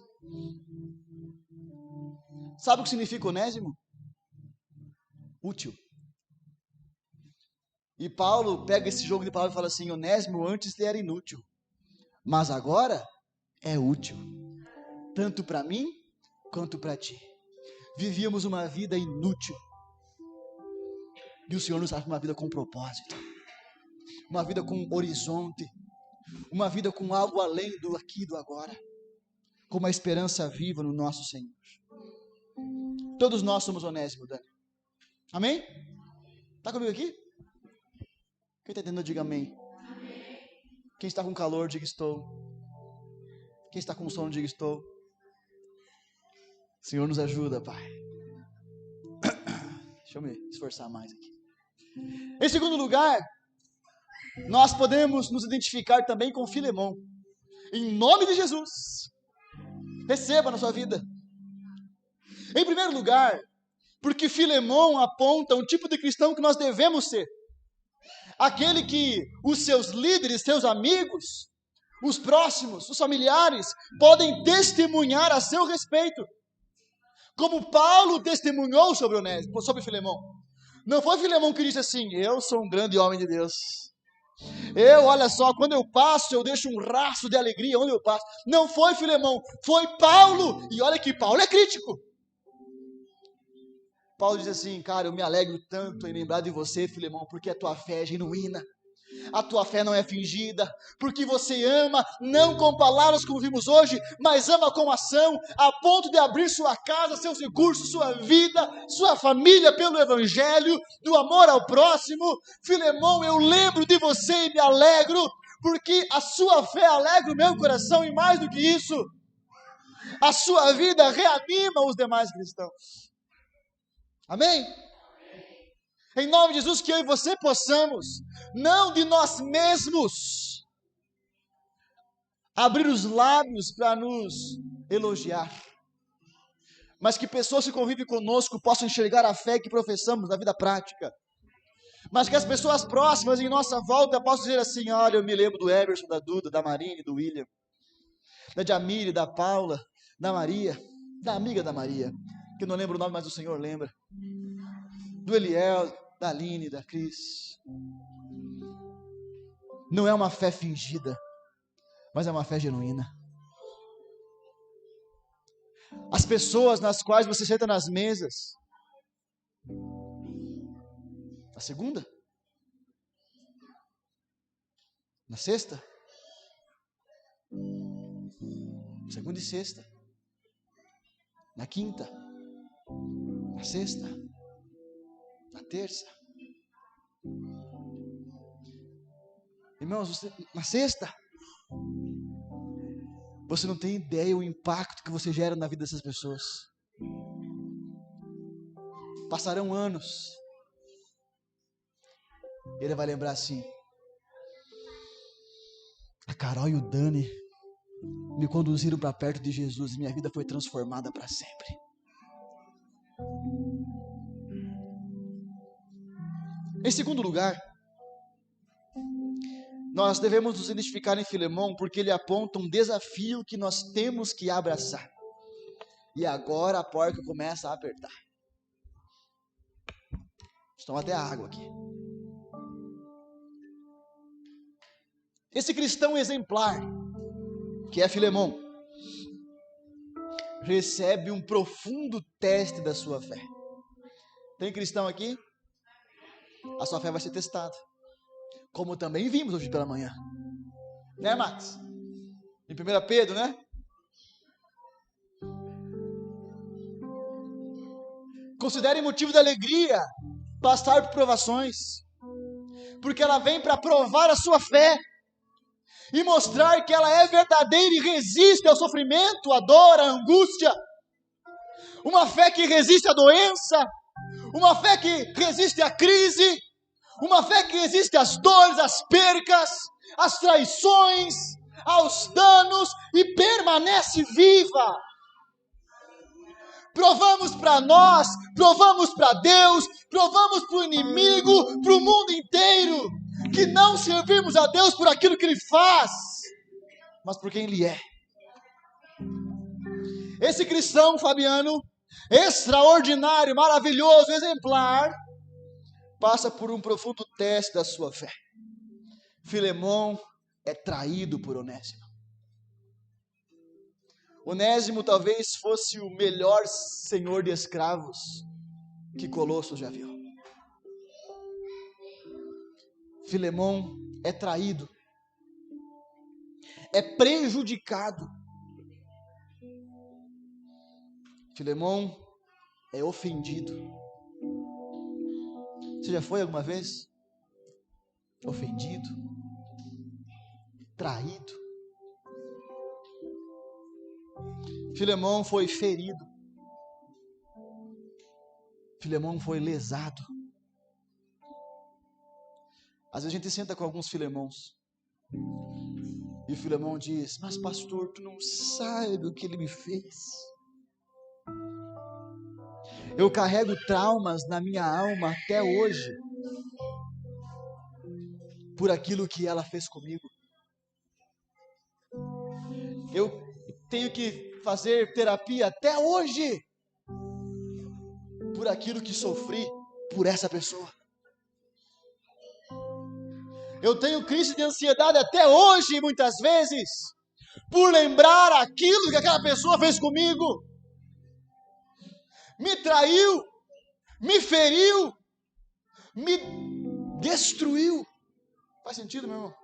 Sabe o que significa Onésimo? Útil. E Paulo pega esse jogo de palavras e fala assim: Onésimo antes ele era inútil, mas agora é útil, tanto para mim quanto para ti. Vivíamos uma vida inútil, e o Senhor nos dá uma vida com propósito, uma vida com horizonte, uma vida com algo além do aqui e do agora, com uma esperança viva no nosso Senhor. Todos nós somos Onésimo, Dani. Amém? Está comigo aqui? Quem está entendendo, diga amém. Quem está com calor, diga estou. Quem está com sono, diga estou. Senhor, nos ajuda, Pai. Deixa eu me esforçar mais aqui. Em segundo lugar, nós podemos nos identificar também com Filemão. Em nome de Jesus, receba na sua vida. Em primeiro lugar, porque Filemão aponta um tipo de cristão que nós devemos ser. Aquele que os seus líderes, seus amigos, os próximos, os familiares, podem testemunhar a seu respeito. Como Paulo testemunhou sobre Onésimo, sobre Filemão. Não foi Filemão que disse assim: eu sou um grande homem de Deus. Olha só, quando eu passo, eu deixo um rastro de alegria onde eu passo. Não foi Filemão, foi Paulo. E olha que Paulo é crítico. Paulo diz assim: cara, eu me alegro tanto em lembrar de você, Filemão, porque a tua fé é genuína. A tua fé não é fingida, porque você ama, não com palavras como vimos hoje, mas ama com ação, a ponto de abrir sua casa, seus recursos, sua vida, sua família pelo Evangelho, do amor ao próximo. Filemão, eu lembro de você e me alegro, porque a sua fé alegra o meu coração, e mais do que isso, a sua vida reanima os demais cristãos. Amém? Em nome de Jesus, que eu e você possamos, não de nós mesmos, abrir os lábios para nos elogiar, mas que pessoas que convivem conosco possam enxergar a fé que professamos na vida prática, mas que as pessoas próximas em nossa volta possam dizer assim: olha, eu me lembro do Emerson, da Duda, da Marine, do William, da Jamile, da Paula, da Maria, da amiga da Maria, que eu não lembro o nome, mas o Senhor lembra, do Eliel, da Aline, da Cris. Não é uma fé fingida, mas é uma fé genuína. As pessoas nas quais você senta nas mesas, na segunda, na sexta, segunda e sexta, na quinta, na sexta, na terça. Irmãos, na sexta, você não tem ideia o impacto que você gera na vida dessas pessoas. Passarão anos, e ele vai lembrar assim: a Carol e o Dani me conduziram para perto de Jesus e minha vida foi transformada para sempre. Em segundo lugar, Nós devemos nos identificar em Filemão porque ele aponta um desafio que nós temos que abraçar. E agora a porca começa a apertar. Estão até a água aqui. Esse cristão exemplar, que é Filemão, recebe um profundo teste da sua fé. Tem cristão aqui? A sua fé vai ser testada. Como também vimos hoje pela manhã. Né, Max? Em 1 Pedro, né? Considere motivo de alegria passar por provações, porque ela vem para provar a sua fé e mostrar que ela é verdadeira e resiste ao sofrimento, à dor, à angústia. Uma fé que resiste à doença, uma fé que resiste à crise, uma fé que resiste às dores, às percas, às traições, aos danos e permanece viva. Provamos para nós, provamos para Deus, provamos para o inimigo, para o mundo inteiro, que não servimos a Deus por aquilo que Ele faz, mas por quem Ele é. Esse cristão, Fabiano, extraordinário, maravilhoso, exemplar, passa por um profundo teste da sua fé. Filemão é traído por Onésimo. Onésimo talvez fosse o melhor senhor de escravos que Colossos já viu. Filemão é traído, é prejudicado. Filemão é ofendido. Você já foi alguma vez ofendido, traído? Filemão foi ferido. Filemão foi lesado. Às vezes a gente senta com alguns Filemãos e o Filemão diz: mas pastor, tu não sabe o que ele me fez. Eu carrego traumas na minha alma até hoje por aquilo que ela fez comigo. Eu tenho que fazer terapia até hoje por aquilo que sofri por essa pessoa. Eu tenho crise de ansiedade até hoje, muitas vezes, por lembrar aquilo que aquela pessoa fez comigo. Me traiu, me feriu, me destruiu. Faz sentido, meu irmão?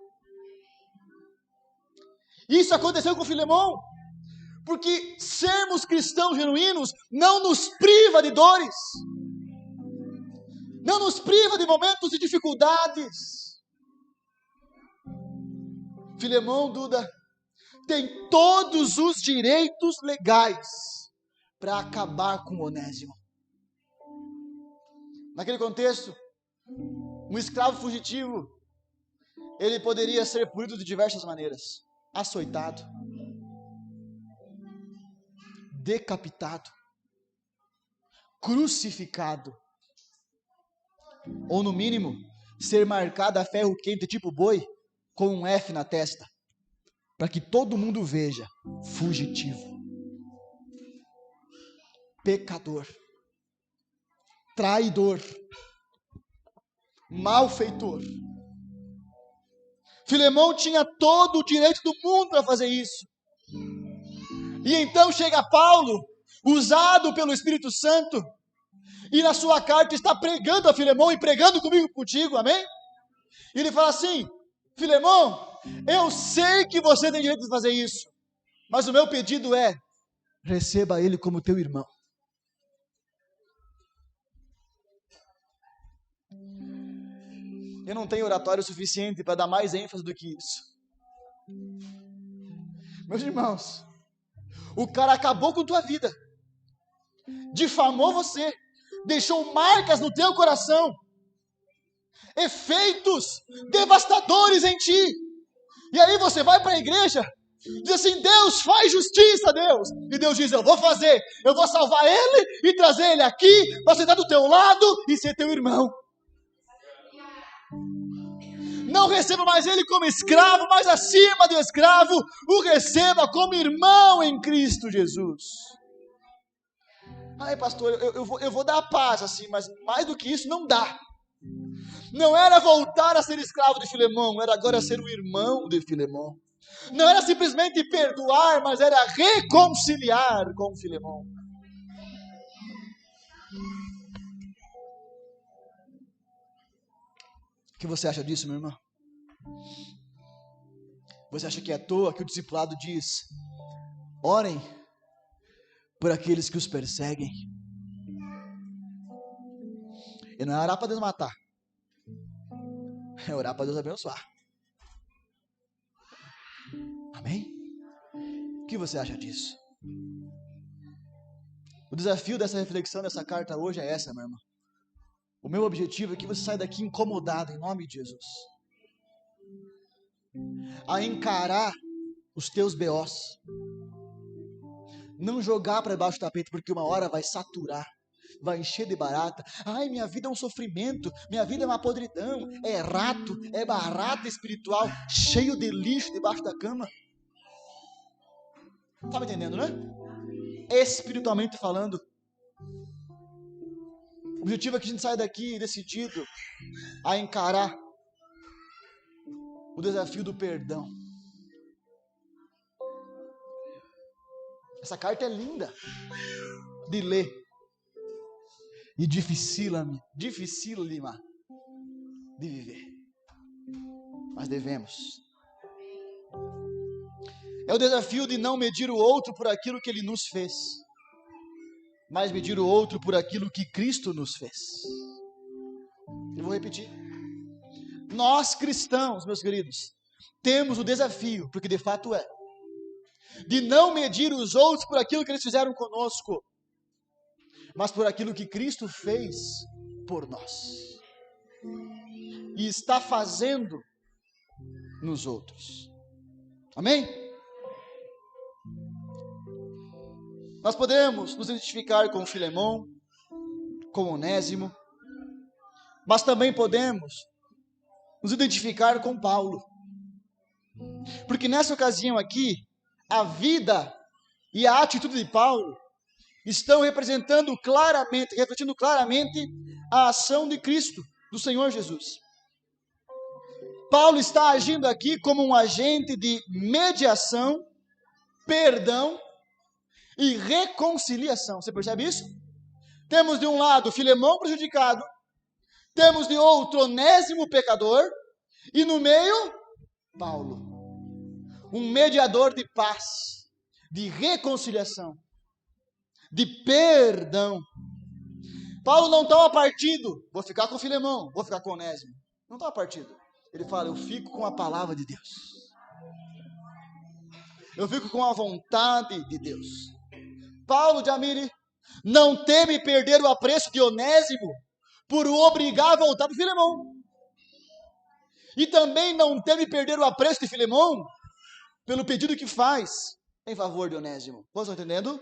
Isso aconteceu com Filemão, porque sermos cristãos genuínos não nos priva de dores, não nos priva de momentos de dificuldades. Filemão, Duda, tem todos os direitos legais para acabar com Onésimo. Naquele contexto, um escravo fugitivo, ele poderia ser punido de diversas maneiras: açoitado, decapitado, crucificado, ou no mínimo, ser marcado a ferro quente tipo boi, com um F na testa, para que todo mundo veja: fugitivo, pecador, traidor, malfeitor. Filemão tinha todo o direito do mundo para fazer isso. E então chega Paulo, usado pelo Espírito Santo, e na sua carta está pregando a Filemão e pregando comigo e contigo, amém? E ele fala assim: Filemão, eu sei que você tem direito de fazer isso, mas o meu pedido é: receba ele como teu irmão. Eu não tenho oratório suficiente para dar mais ênfase do que isso. Meus irmãos, o cara acabou com tua vida, difamou você, deixou marcas no teu coração, efeitos devastadores em ti. E aí você vai para a igreja, diz assim: Deus, faz justiça, Deus. E Deus diz: eu vou fazer, eu vou salvar ele e trazer ele aqui para sentar do teu lado e ser teu irmão. Não receba mais ele como escravo, mas acima do escravo, o receba como irmão em Cristo Jesus. Ai, pastor, eu vou dar a paz assim, mas mais do que isso não dá. Não era voltar a ser escravo de Filemão, era agora ser o irmão de Filemão. Não era simplesmente perdoar, mas era reconciliar com Filemão. O que você acha disso, meu irmão? Você acha que é à toa que o discipulado diz: orem por aqueles que os perseguem? E não é orar para Deus matar, é orar para Deus abençoar. Amém? O que você acha disso? O desafio dessa reflexão, dessa carta hoje é essa, meu irmão. O meu objetivo é que você saia daqui incomodado, em nome de Jesus, a encarar os teus BOs, não jogar para debaixo do tapete, porque uma hora vai saturar, vai encher de barata. Ai, minha vida é um sofrimento, minha vida é uma podridão, é rato, é barata espiritual, cheio de lixo debaixo da cama. Tá me entendendo, né? Espiritualmente falando. O objetivo é que a gente saia daqui decidido a encarar o desafio do perdão. Essa carta é linda de ler e dificílima de viver, mas devemos. É o desafio de não medir o outro por aquilo que ele nos fez, mas medir o outro por aquilo que Cristo nos fez. Eu vou repetir. Nós cristãos, meus queridos, temos o desafio, porque de fato é, de não medir os outros por aquilo que eles fizeram conosco, mas por aquilo que Cristo fez por nós e está fazendo nos outros. Amém? Nós podemos nos identificar com Filemão, com Onésimo, mas também podemos nos identificar com Paulo, porque nessa ocasião aqui, a vida e a atitude de Paulo estão refletindo claramente a ação de Cristo, do Senhor Jesus. Paulo está agindo aqui como um agente de mediação, perdão e reconciliação. Você percebe isso? Temos de um lado Filemão prejudicado, temos de outro Onésimo pecador, e no meio, Paulo, um mediador de paz, de reconciliação, de perdão. Paulo não toma partido, vou ficar com Filemão, vou ficar com Onésimo. Não toma partido. Ele fala, eu fico com a palavra de Deus. Eu fico com a vontade de Deus. Paulo, Jamile, não teme perder o apreço de Onésimo por o obrigar a voltar para Filemão. E também não teme perder o apreço de Filemão pelo pedido que faz em favor de Onésimo. Vocês estão entendendo?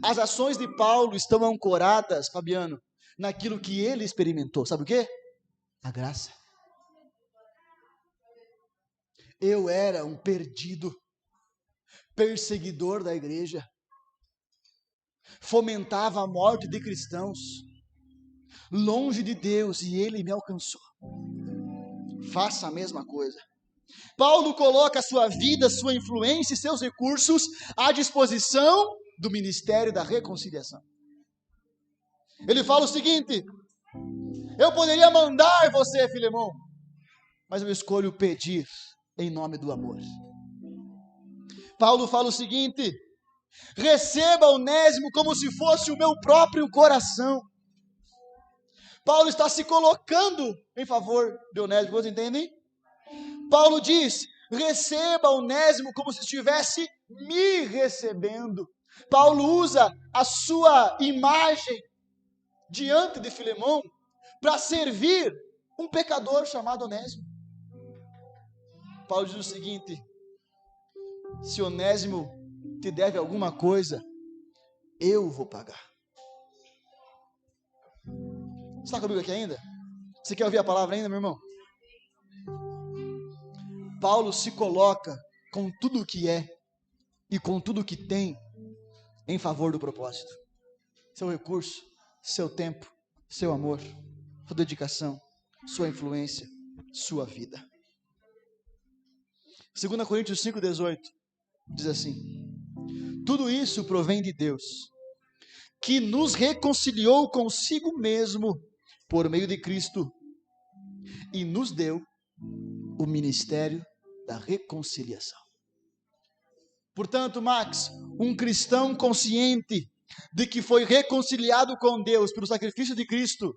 As ações de Paulo estão ancoradas, Fabiano, naquilo que ele experimentou. Sabe o quê? A graça. Eu era um perdido, perseguidor da igreja, fomentava a morte de cristãos, longe de Deus, e ele me alcançou. Faça a mesma coisa. Paulo coloca a sua vida, sua influência e seus recursos à disposição do ministério da reconciliação. Ele fala o seguinte: eu poderia mandar você, Filemão, mas eu escolho pedir em nome do amor. Paulo fala o seguinte: receba Onésimo como se fosse o meu próprio coração. Paulo está se colocando em favor de Onésimo, vocês entendem? Paulo diz, receba Onésimo como se estivesse me recebendo. Paulo usa a sua imagem diante de Filemão para servir um pecador chamado Onésimo. Paulo diz o seguinte: se Onésimo te deve alguma coisa, eu vou pagar. Você está comigo aqui ainda? Você quer ouvir a palavra ainda, meu irmão? Paulo se coloca com tudo o que é e com tudo o que tem em favor do propósito. Seu recurso, seu tempo, seu amor, sua dedicação, sua influência, sua vida. 2 Coríntios 5,18 diz assim: tudo isso provém de Deus, que nos reconciliou consigo mesmo por meio de Cristo e nos deu o ministério da reconciliação. Portanto, Max, um cristão consciente de que foi reconciliado com Deus pelo sacrifício de Cristo,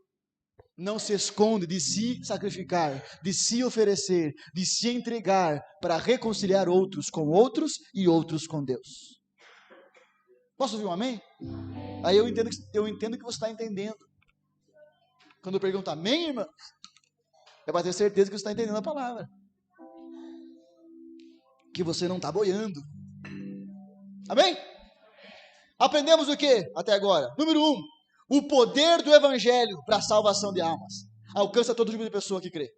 não se esconde de se sacrificar, de se oferecer, de se entregar para reconciliar outros com outros e outros com Deus. Posso ouvir um amém? Aí eu entendo que você está entendendo. Quando eu pergunto amém, irmã, é para ter certeza que você está entendendo a palavra. Que você não está boiando. Amém? Aprendemos o que até agora? Número 1, o poder do evangelho para a salvação de almas. Alcança todo tipo de pessoa que crê.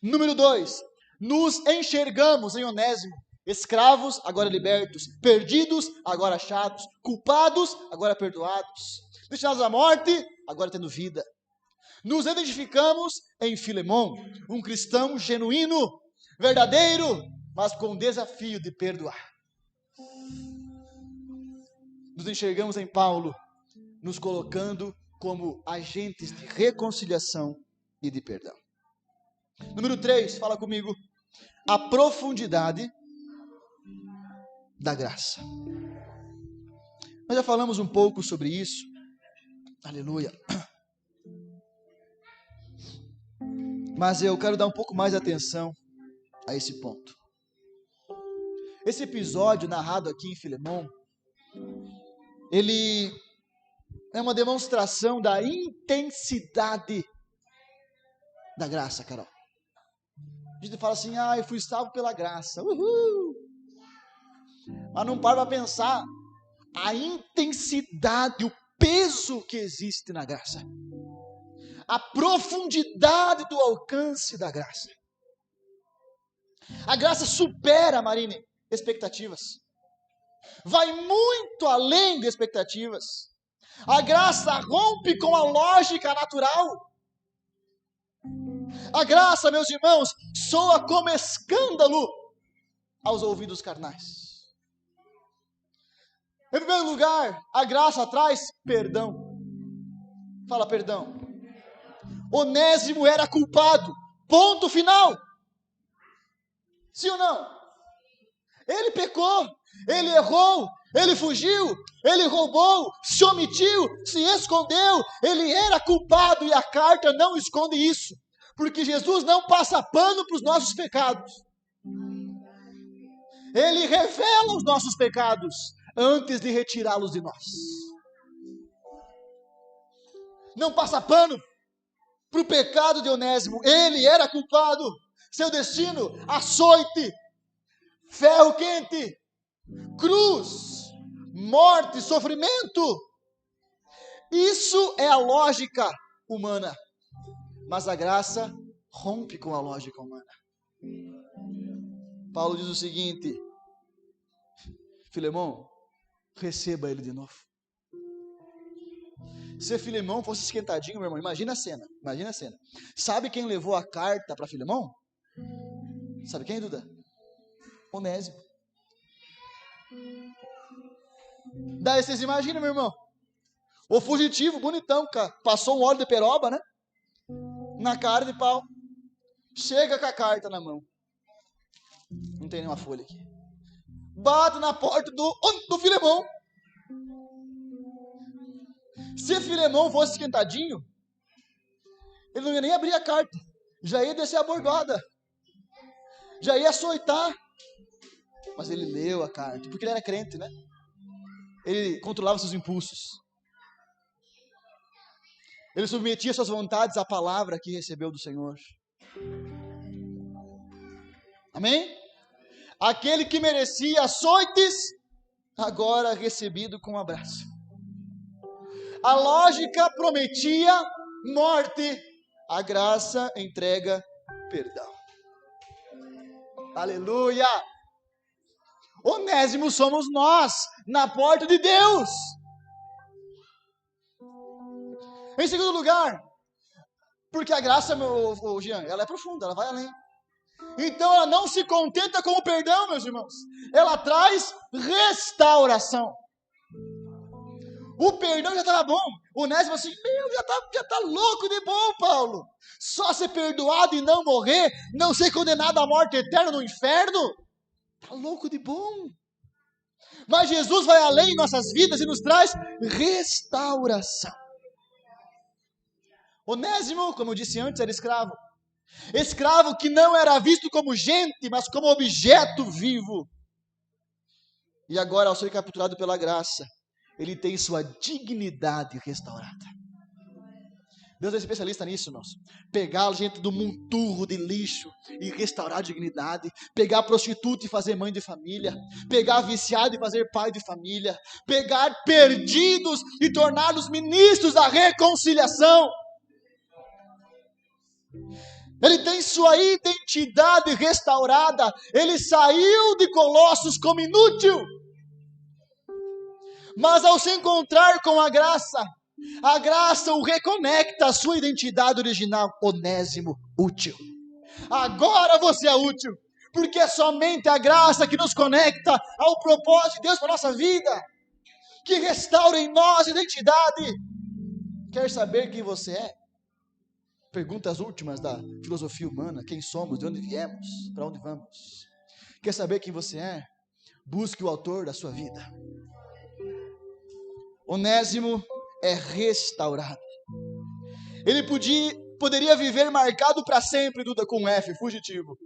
Número 2, nos enxergamos em Onésimo, escravos, agora libertos, perdidos, agora achados, culpados, agora perdoados, destinados à morte, agora tendo vida. Nos identificamos em Filemão, um cristão genuíno, verdadeiro, mas com o desafio de perdoar. Nos enxergamos em Paulo, nos colocando como agentes de reconciliação e de perdão. Número 3, fala comigo, a profundidade da graça. Nós já falamos um pouco sobre isso, aleluia, mas eu quero dar um pouco mais de atenção a esse ponto. Esse episódio narrado aqui em Filemão, ele é uma demonstração da intensidade da graça, Carol. A gente fala assim, eu fui salvo pela graça, uhul! Mas não para pensar a intensidade, o peso que existe na graça. A profundidade do alcance da graça. A graça supera, Marine, expectativas. Vai muito além de expectativas. A graça rompe com a lógica natural. A graça, meus irmãos, soa como escândalo aos ouvidos carnais. Em primeiro lugar, a graça traz perdão. Fala perdão. Onésimo era culpado. Ponto final. Sim ou não? Ele pecou, ele errou, ele fugiu, ele roubou, se omitiu, se escondeu. Ele era culpado e a carta não esconde isso. Porque Jesus não passa pano para os nossos pecados. Ele revela os nossos pecados antes de retirá-los de nós. Não passa pano para o pecado de Onésimo. Ele era culpado. Seu destino, açoite, ferro quente, cruz, morte, sofrimento. Isso é a lógica humana. Mas a graça rompe com a lógica humana. Paulo diz o seguinte: Filemão, receba ele de novo. Se Filemão fosse esquentadinho, meu irmão, imagina a cena. Imagina a cena. Sabe quem levou a carta para Filemão? Sabe quem, Duda? Onésimo. Daí vocês imaginam, meu irmão, o fugitivo, bonitão, cara, passou um óleo de peroba, né? Na cara de pau. Chega com a carta na mão. Não tem nenhuma folha aqui. Bate na porta do Filemão. Se Filemão fosse esquentadinho, ele não ia nem abrir a carta. Já ia descer a bordoada. Já ia açoitar. Mas ele leu a carta, porque ele era crente, né? Ele controlava seus impulsos. Ele submetia suas vontades à palavra que recebeu do Senhor. Amém? Aquele que merecia açoites, agora recebido com um abraço. A lógica prometia morte, a graça entrega perdão. Aleluia! Onésimo somos nós, na porta de Deus. Em segundo lugar, porque a graça, meu Jean, ela é profunda, ela vai além. Então ela não se contenta com o perdão, meus irmãos. Ela traz restauração. O perdão já estava bom. O Onésimo assim, já tá louco de bom, Paulo. Só ser perdoado e não morrer, não ser condenado à morte eterna no inferno. Tá louco de bom. Mas Jesus vai além em nossas vidas e nos traz restauração. Onésimo, como eu disse antes, era escravo. Escravo que não era visto como gente, mas como objeto vivo. E agora, ao ser capturado pela graça, ele tem sua dignidade restaurada. Deus é especialista nisso, irmãos. Pegar a gente do monturro de lixo e restaurar a dignidade. Pegar prostituta e fazer mãe de família. Pegar viciado e fazer pai de família. Pegar perdidos e torná-los ministros da reconciliação. Ele tem sua identidade restaurada. Ele saiu de Colossos como inútil. Mas ao se encontrar com a graça o reconecta à sua identidade original. Onésimo, útil. Agora você é útil. Porque é somente a graça que nos conecta ao propósito de Deus para a nossa vida. Que restaura em nós a identidade. Quer saber quem você é? Perguntas últimas da filosofia humana. Quem somos, de onde viemos, para onde vamos. Quer saber quem você é? Busque o autor da sua vida. Onésimo é restaurado. Ele poderia viver marcado para sempre, Duda, com F, fugitivo.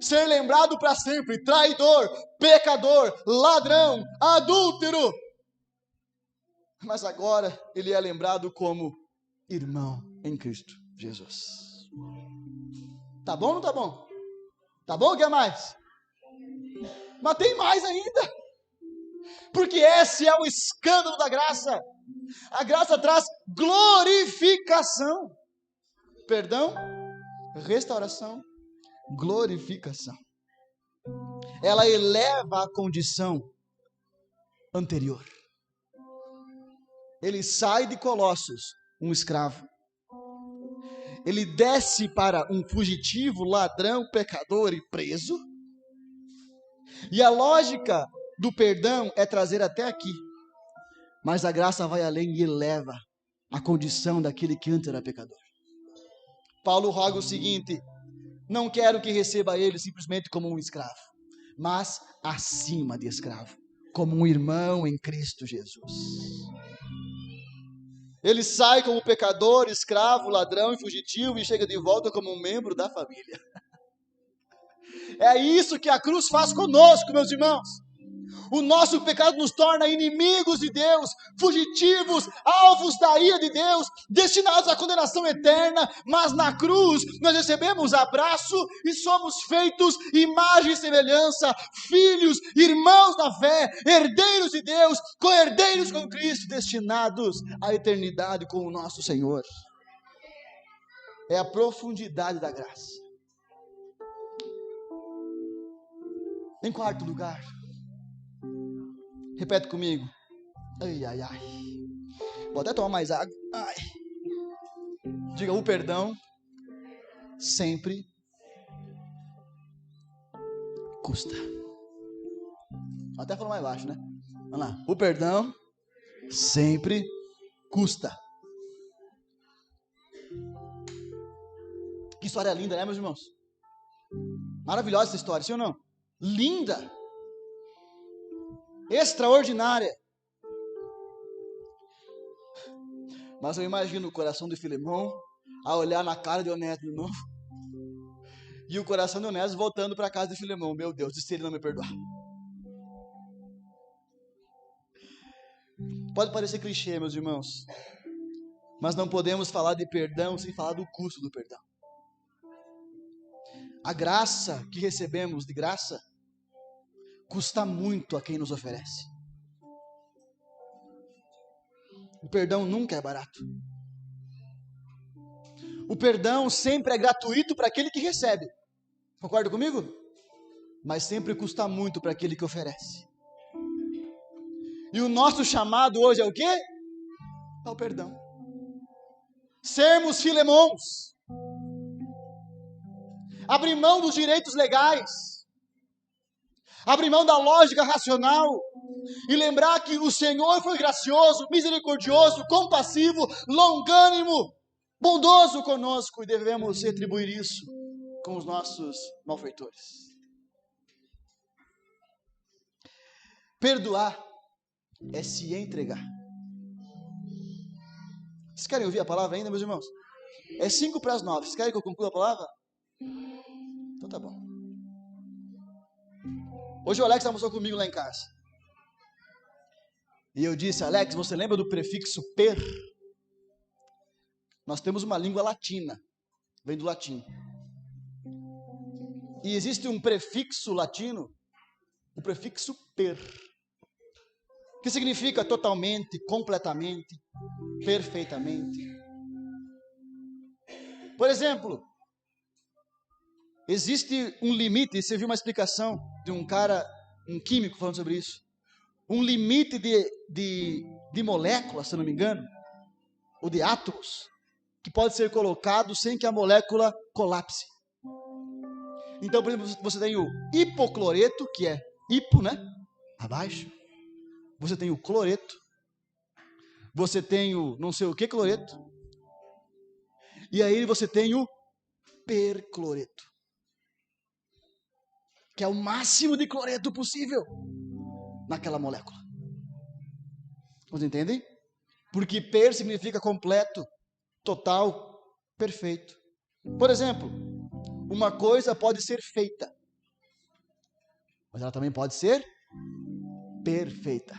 Ser lembrado para sempre, traidor, pecador, ladrão, adúltero. Mas agora ele é lembrado como irmão em Cristo Jesus. Tá bom ou não tá bom? Tá bom ou quer mais? Mas tem mais ainda. Porque esse é o escândalo da graça. A graça traz glorificação. Perdão, restauração, glorificação. Ela eleva a condição anterior. Ele sai de Colossos, um escravo. Ele desce para um fugitivo, ladrão, pecador e preso. E a lógica do perdão é trazer até aqui. Mas a graça vai além e eleva a condição daquele que antes era pecador. Paulo roga o seguinte: não quero que receba ele simplesmente como um escravo, mas acima de escravo, como um irmão em Cristo Jesus. Ele sai como pecador, escravo, ladrão e fugitivo e chega de volta como um membro da família. É isso que a cruz faz conosco, meus irmãos. O nosso pecado nos torna inimigos de Deus, fugitivos, alvos da ira de Deus, destinados à condenação eterna, mas na cruz nós recebemos abraço e somos feitos imagem e semelhança, filhos, irmãos na fé, herdeiros de Deus, co-herdeiros com Cristo, destinados à eternidade com o nosso Senhor. É a profundidade da graça. Em quarto lugar, repete comigo. Ai, ai, ai. Vou até tomar mais água. Ai. Diga, o perdão sempre custa. Até falou mais baixo, né? Vamos lá. O perdão sempre custa. Que história linda, né, meus irmãos? Maravilhosa essa história, sim ou não? Linda. Extraordinária. Mas eu imagino o coração de Filemão a olhar na cara de Onésimo de novo, e o coração de Onésimo voltando para a casa de Filemão. Meu Deus, e se ele não me perdoar? Pode parecer clichê, meus irmãos, mas não podemos falar de perdão sem falar do custo do perdão. A graça que recebemos de graça custa muito a quem nos oferece. O perdão nunca é barato. O perdão sempre é gratuito para aquele que recebe. Concorda comigo? mas sempre custa muito para aquele que oferece. E o nosso chamado hoje é o quê? É o perdão. Sermos Filemons. Abrir mão dos direitos legais. Abrir mão da lógica racional. E lembrar que o Senhor foi gracioso, misericordioso, compassivo, longânimo, bondoso conosco. E devemos retribuir isso com os nossos malfeitores. Perdoar é se entregar. Vocês querem ouvir a palavra ainda, meus irmãos? É 8:55. Vocês querem que eu conclua a palavra? Então tá bom. Hoje o Alex almoçou comigo lá em casa. E eu disse: Alex, você lembra do prefixo per? Nós temos uma língua latina. Vem do latim. E existe um prefixo latino, o prefixo per, que significa totalmente, completamente, perfeitamente. Por exemplo, existe um limite, você viu uma explicação de um cara, um químico falando sobre isso, um limite de moléculas, se não me engano, ou de átomos, que pode ser colocado sem que a molécula colapse. Então, por exemplo, você tem o hipocloreto, que é hipo, né? Abaixo. Você tem o cloreto. Você tem o não sei o que cloreto. E aí você tem o percloreto, que é o máximo de cloreto possível naquela molécula. Vocês entendem? Porque per significa completo, total, perfeito. Por exemplo, uma coisa pode ser feita, mas ela também pode ser perfeita.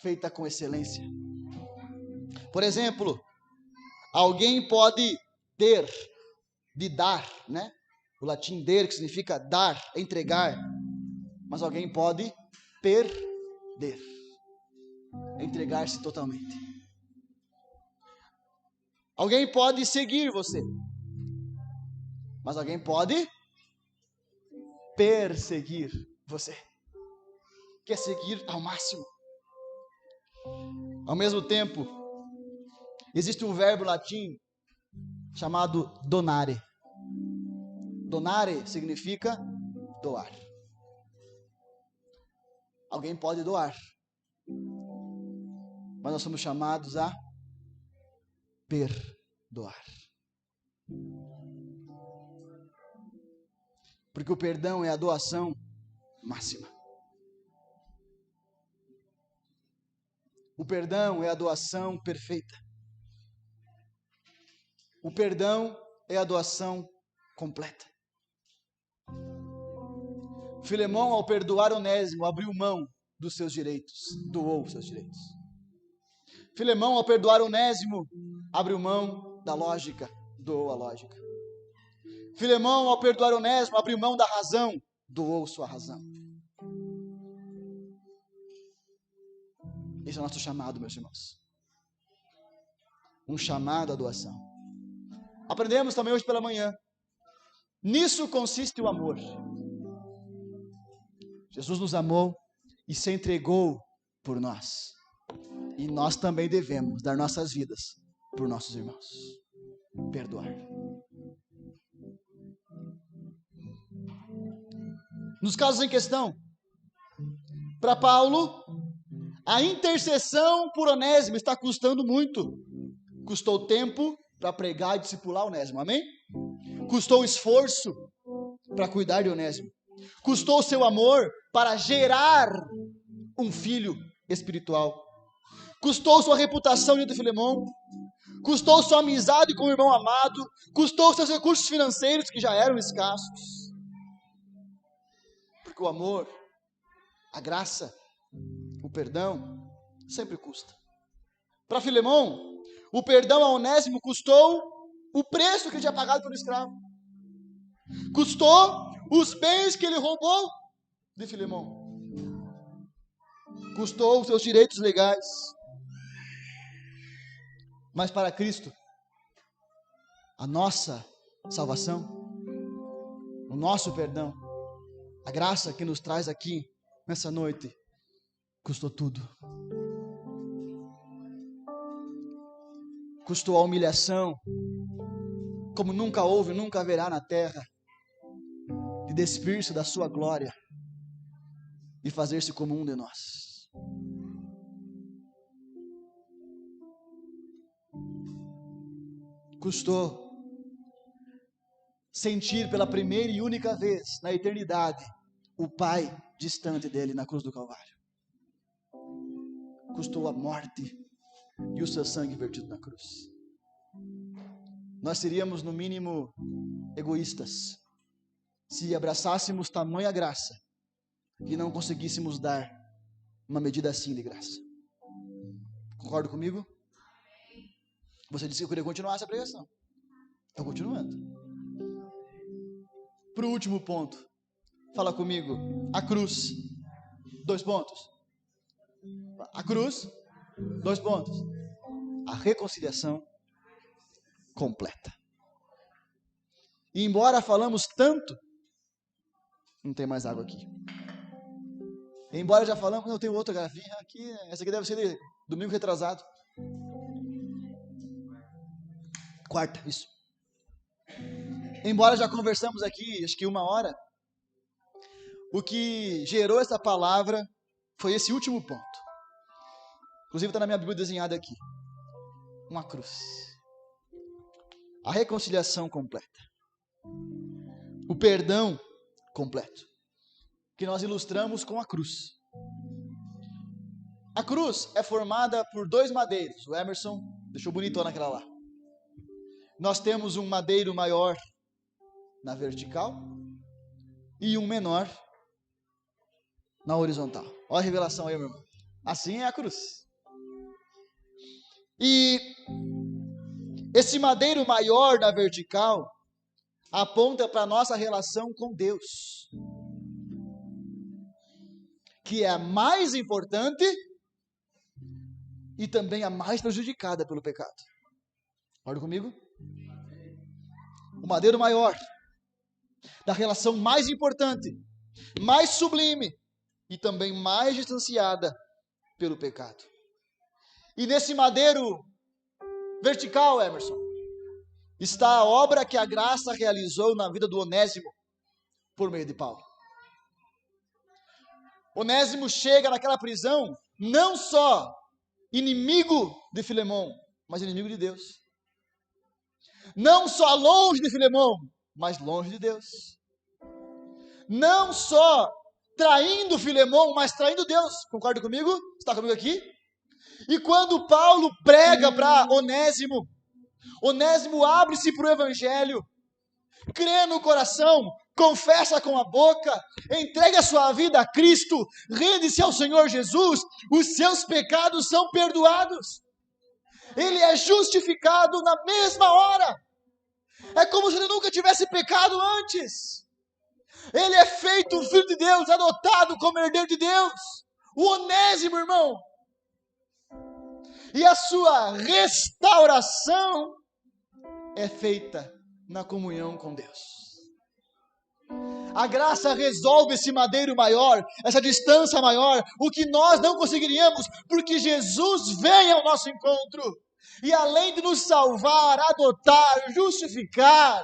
Feita com excelência. Por exemplo, alguém pode ter, de dar, né? O latim der, que significa dar, entregar. Mas alguém pode perder. Entregar-se totalmente. Alguém pode seguir você. Mas alguém pode perseguir você. Quer seguir ao máximo. Ao mesmo tempo, existe um verbo latim chamado donare. Donare significa doar. Alguém pode doar, mas nós somos chamados a perdoar. Porque o perdão é a doação máxima. O perdão é a doação perfeita. O perdão é a doação completa. Filemão, ao perdoar Onésimo, abriu mão dos seus direitos, doou os seus direitos. Filemão, ao perdoar Onésimo, abriu mão da lógica, doou a lógica. Filemão, ao perdoar Onésimo, abriu mão da razão, doou sua razão. Esse é o nosso chamado, meus irmãos. Um chamado à doação. Aprendemos também hoje pela manhã. Nisso consiste o amor. Jesus nos amou e se entregou por nós. E nós também devemos dar nossas vidas por nossos irmãos. Perdoar. Nos casos em questão, para Paulo, a intercessão por Onésimo está custando muito. Custou tempo para pregar e discipular Onésimo, amém? Custou esforço para cuidar de Onésimo. Custou seu amor para gerar um filho espiritual. Custou sua reputação diante de Filemão. Custou sua amizade com o irmão amado. Custou seus recursos financeiros, que já eram escassos. Porque o amor, a graça, o perdão, sempre custa. Para Filemão, o perdão a Onésimo custou o preço que ele tinha pagado pelo escravo. Custou os bens que ele roubou de Filemão. Custou os seus direitos legais. Mas para Cristo, a nossa salvação, o nosso perdão, a graça que nos traz aqui nessa noite, custou tudo. Custou a humilhação, como nunca houve, nunca haverá na terra, de despir-se da sua glória e fazer-se como um de nós. Custou sentir pela primeira e única vez na eternidade o Pai distante dele na cruz do Calvário. Custou a morte e o seu sangue vertido na cruz. Nós seríamos, no mínimo, egoístas se abraçássemos tamanha graça e não conseguíssemos dar uma medida assim de graça. Concorda comigo? Você disse que eu queria continuar essa pregação. Estou continuando. Para o último ponto, fala comigo, a cruz, 2 pontos. A cruz, 2 pontos. A reconciliação completa. E embora falamos tanto, não tem mais água aqui. Embora já falamos, eu tenho outra garrafinha aqui, essa aqui deve ser de domingo retrasado. Quarta, isso. Embora já conversamos aqui, acho que 1 hora, o que gerou essa palavra foi esse último ponto. Inclusive está na minha Bíblia desenhada aqui. Uma cruz. A reconciliação completa. O perdão completo. Que nós ilustramos com a cruz. A cruz é formada por 2 madeiros. O Emerson deixou bonitona aquela lá. Nós temos um madeiro maior na vertical e um menor na horizontal. Olha a revelação aí, meu irmão. Assim é a cruz. E esse madeiro maior na vertical aponta para a nossa relação com Deus, que é a mais importante e também a mais prejudicada pelo pecado. Concorda comigo? O madeiro maior, da relação mais importante, mais sublime e também mais distanciada pelo pecado. E nesse madeiro vertical, Emerson, está a obra que a graça realizou na vida do Onésimo por meio de Paulo. Onésimo chega naquela prisão não só inimigo de Filemão, mas inimigo de Deus. Não só longe de Filemão, mas longe de Deus. Não só traindo Filemão, mas traindo Deus. Concorda comigo? Está comigo aqui? E quando Paulo prega para Onésimo, Onésimo abre-se para o Evangelho, crê no coração, confessa com a boca, entrega a sua vida a Cristo, rende-se ao Senhor Jesus, os seus pecados são perdoados. Ele é justificado na mesma hora. É como se ele nunca tivesse pecado antes. Ele é feito filho de Deus, adotado como herdeiro de Deus. O Onésimo, irmão. E a sua restauração é feita na comunhão com Deus. A graça resolve esse madeiro maior, essa distância maior, o que nós não conseguiríamos, porque Jesus vem ao nosso encontro. E além de nos salvar, adotar, justificar,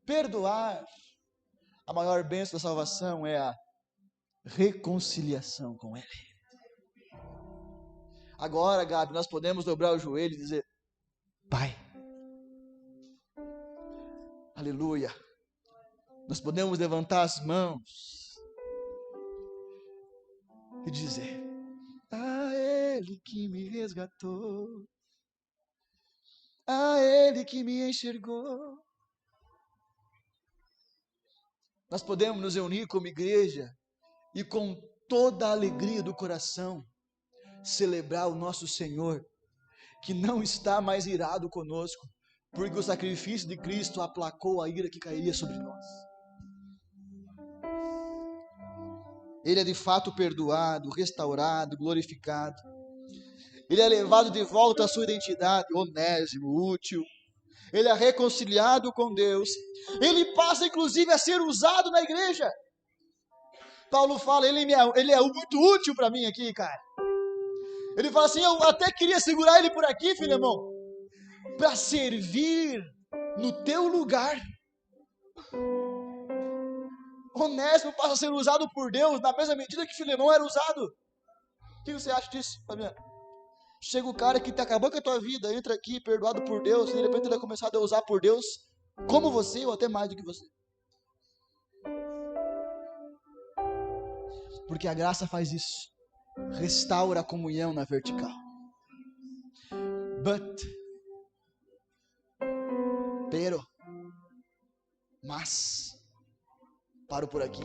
perdoar, a maior bênção da salvação é a reconciliação com Ele. Agora, Gabi, nós podemos dobrar o joelho e dizer: Pai, aleluia. Nós podemos levantar as mãos e dizer: a Ele que me resgatou, a Ele que me enxergou. Nós podemos nos reunir como igreja e com toda a alegria do coração celebrar o nosso Senhor, que não está mais irado conosco, porque o sacrifício de Cristo aplacou a ira que cairia sobre nós. Ele é de fato perdoado, restaurado, glorificado. Ele é levado de volta à sua identidade, onésimo, útil. ele é reconciliado com Deus, ele passa inclusive a ser usado na igreja. Paulo fala, ele é muito útil para mim aqui, cara. Ele fala assim, eu até queria segurar ele por aqui, Filemão, para servir no teu lugar. Onésimo passa a ser usado por Deus na mesma medida que Filemão era usado. O que você acha disso, Fabiano? Chega o cara que acabou com a tua vida, entra aqui, perdoado por Deus, e de repente ele vai começar a usar por Deus como você, ou até mais do que você. Porque a graça faz isso. Restaura a comunhão na vertical. Mas, paro por aqui.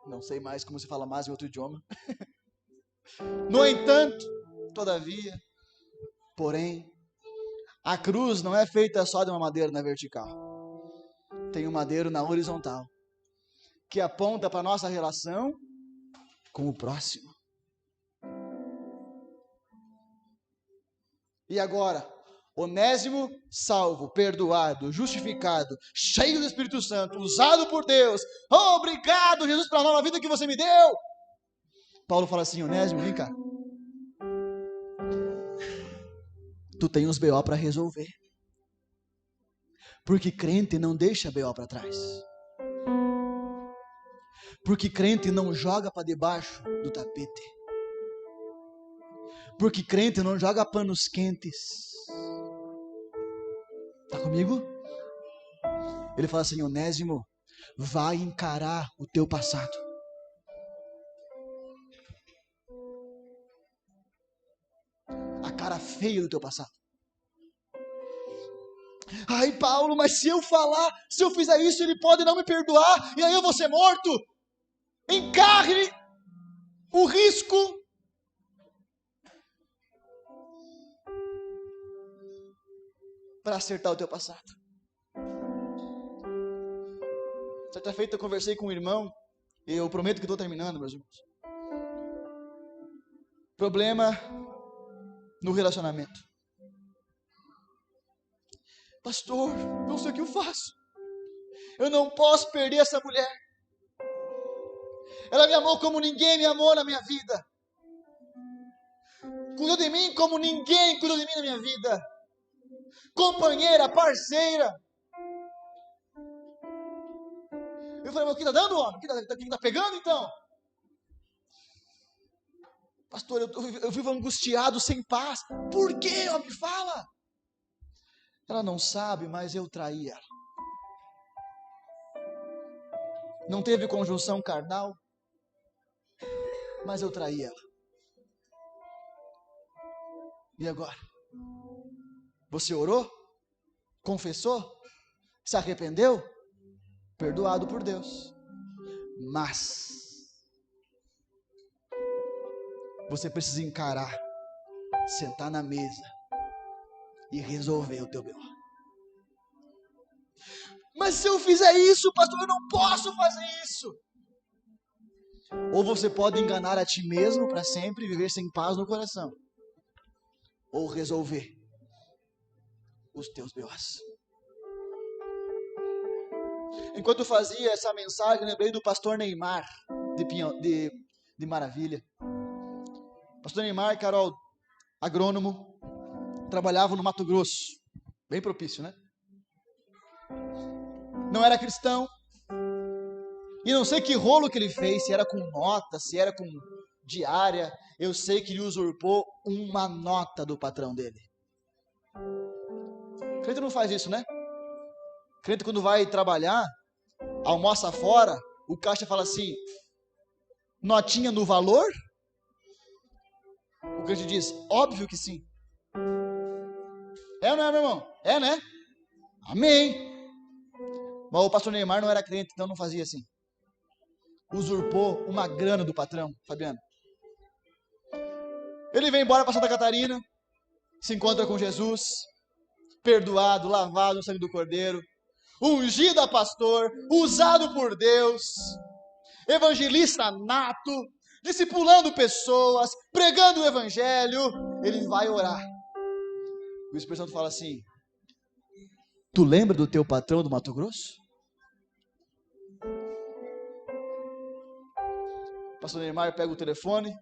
Não sei mais como se fala mais em outro idioma. No entanto, todavia, porém, a cruz não é feita só de uma madeira na vertical. Tem um madeiro na horizontal, que aponta para a nossa relação com o próximo. E agora, Onésimo salvo, perdoado, justificado, cheio do Espírito Santo, usado por Deus. Oh, obrigado, Jesus, pela nova vida que você me deu. Paulo fala assim, Onésimo, vem cá. Tu tem uns BO para resolver. Porque crente não deixa BO para trás. Porque crente não joga para debaixo do tapete. Porque crente não joga panos quentes. Está comigo? Ele fala assim, Onésimo, vai encarar o teu passado. A cara feia do teu passado. Ai, Paulo, mas se eu falar, se eu fizer isso, ele pode não me perdoar, e aí eu vou ser morto. Encarre o risco. Para acertar o teu passado. Certa feita eu conversei com um irmão, e eu prometo que estou terminando, meus irmãos. Problema no relacionamento. Pastor, não sei o que eu faço. Eu não posso perder essa mulher. Ela me amou como ninguém me amou na minha vida. Cuidou de mim como ninguém cuidou de mim na minha vida. Companheira, parceira. Eu falei, mas o que está dando, homem? O que está pegando, então? Pastor, eu vivo angustiado, sem paz. Por quê, homem? Me fala. Ela não sabe, mas eu traí ela. Não teve conjunção carnal, mas eu traí ela. E agora? Você orou? Confessou? Se arrependeu? Perdoado por Deus. Mas você precisa encarar, sentar na mesa e resolver o teu B.O. Mas se eu fizer isso, pastor, eu não posso fazer isso. Ou você pode enganar a ti mesmo para sempre e viver sem paz no coração. Ou resolver os teus B.O.s. Enquanto eu fazia essa mensagem, lembrei do pastor Neymar, de Maravilha. Pastor Neymar, Carol, agrônomo, trabalhava no Mato Grosso. Bem propício, né? Não era cristão. E não sei que rolo que ele fez, se era com nota, se era com diária. Eu sei que ele usurpou uma nota do patrão dele. Crente não faz isso, né? Crente quando vai trabalhar, almoça fora, o caixa fala assim, notinha no valor? O crente diz, óbvio que sim. É ou não é, meu irmão? É, né? Amém. Mas o pastor Neymar não era crente, então não fazia assim. Usurpou uma grana do patrão, Fabiano. Ele vem embora para Santa Catarina, se encontra com Jesus, perdoado, lavado no sangue do Cordeiro, ungido a pastor, usado por Deus, evangelista nato, discipulando pessoas, pregando o evangelho. Ele vai orar. O Espírito Santo fala assim, Tu lembra do teu patrão do Mato Grosso? O pastor Neymar pega o telefone,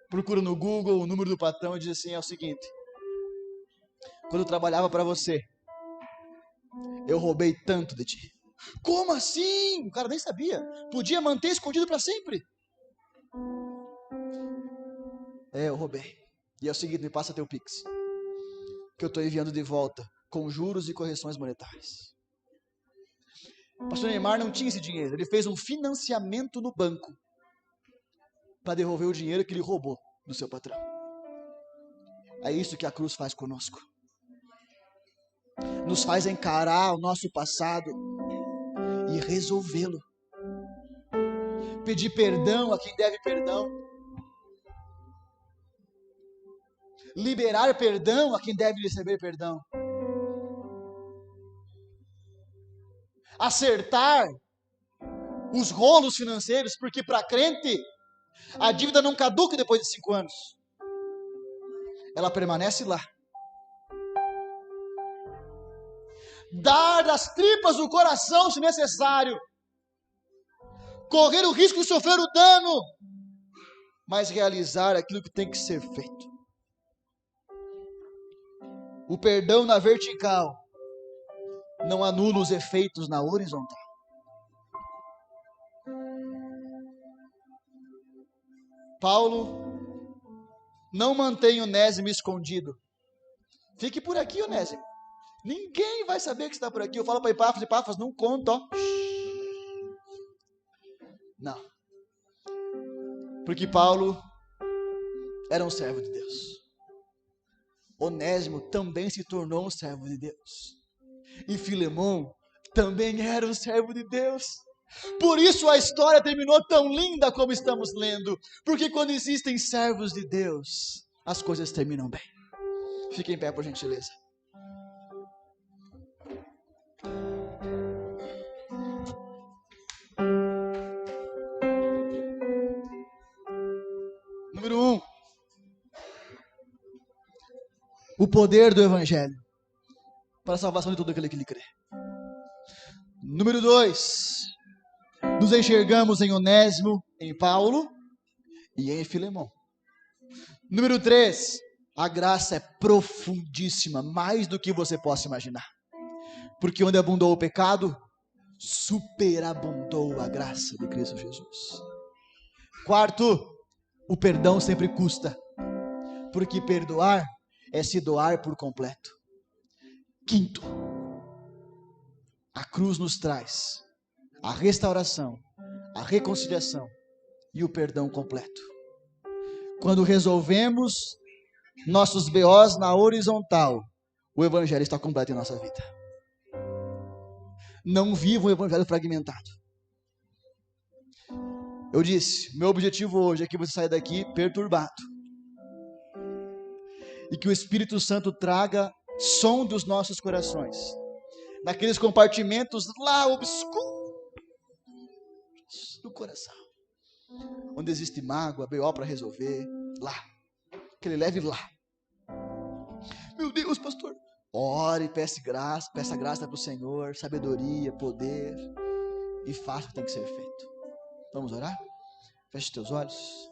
procura no Google o número do patrão e diz assim, é o seguinte: quando eu trabalhava para você, eu roubei tanto de ti. Como assim? O cara nem sabia. Podia manter escondido para sempre. Eu roubei. E é o seguinte, me passa teu Pix, que eu estou enviando de volta, com juros e correções monetárias. O pastor Neymar não tinha esse dinheiro. Ele fez um financiamento no banco para devolver o dinheiro que ele roubou do seu patrão. É isso que a cruz faz conosco. Nos faz encarar o nosso passado e resolvê-lo. Pedir perdão a quem deve perdão. Liberar perdão a quem deve receber perdão. Acertar os rolos financeiros, porque para crente a dívida não caduca depois de 5 anos. Ela permanece lá. Dar das tripas do coração se necessário. Correr o risco de sofrer o dano, mas realizar aquilo que tem que ser feito. O perdão na vertical não anula os efeitos na horizontal. Paulo não mantém Onésimo escondido. Fique por aqui, Onésimo. Ninguém vai saber que está por aqui. Eu falo para Epáfras, não conta, ó. Não. Porque Paulo era um servo de Deus. Onésimo também se tornou um servo de Deus. E Filemão também era um servo de Deus. Por isso a história terminou tão linda como estamos lendo. Porque quando existem servos de Deus, as coisas terminam bem. Fique em pé, por gentileza. Número 1. O poder do Evangelho para a salvação de todo aquele que lhe crê. Número 2. Nos enxergamos em Onésimo, em Paulo e em Filemão. Número 3. A graça é profundíssima, mais do que você possa imaginar. Porque onde abundou o pecado, superabundou a graça de Cristo Jesus. 4. O perdão sempre custa. Porque perdoar é se doar por completo. 5. A cruz nos traz a restauração, a reconciliação e o perdão completo. Quando resolvemos nossos BOs na horizontal, o Evangelho está completo em nossa vida. Não viva um Evangelho fragmentado. Eu disse, meu objetivo hoje é que você saia daqui perturbado. E que o Espírito Santo traga som dos nossos corações. Naqueles compartimentos lá obscuros do coração. Onde existe mágoa, BO para resolver. Lá. Que ele leve lá. Meu Deus, pastor. Ore, peça graça para o Senhor, sabedoria, poder. E faça o que tem que ser feito. Vamos orar? Feche teus olhos.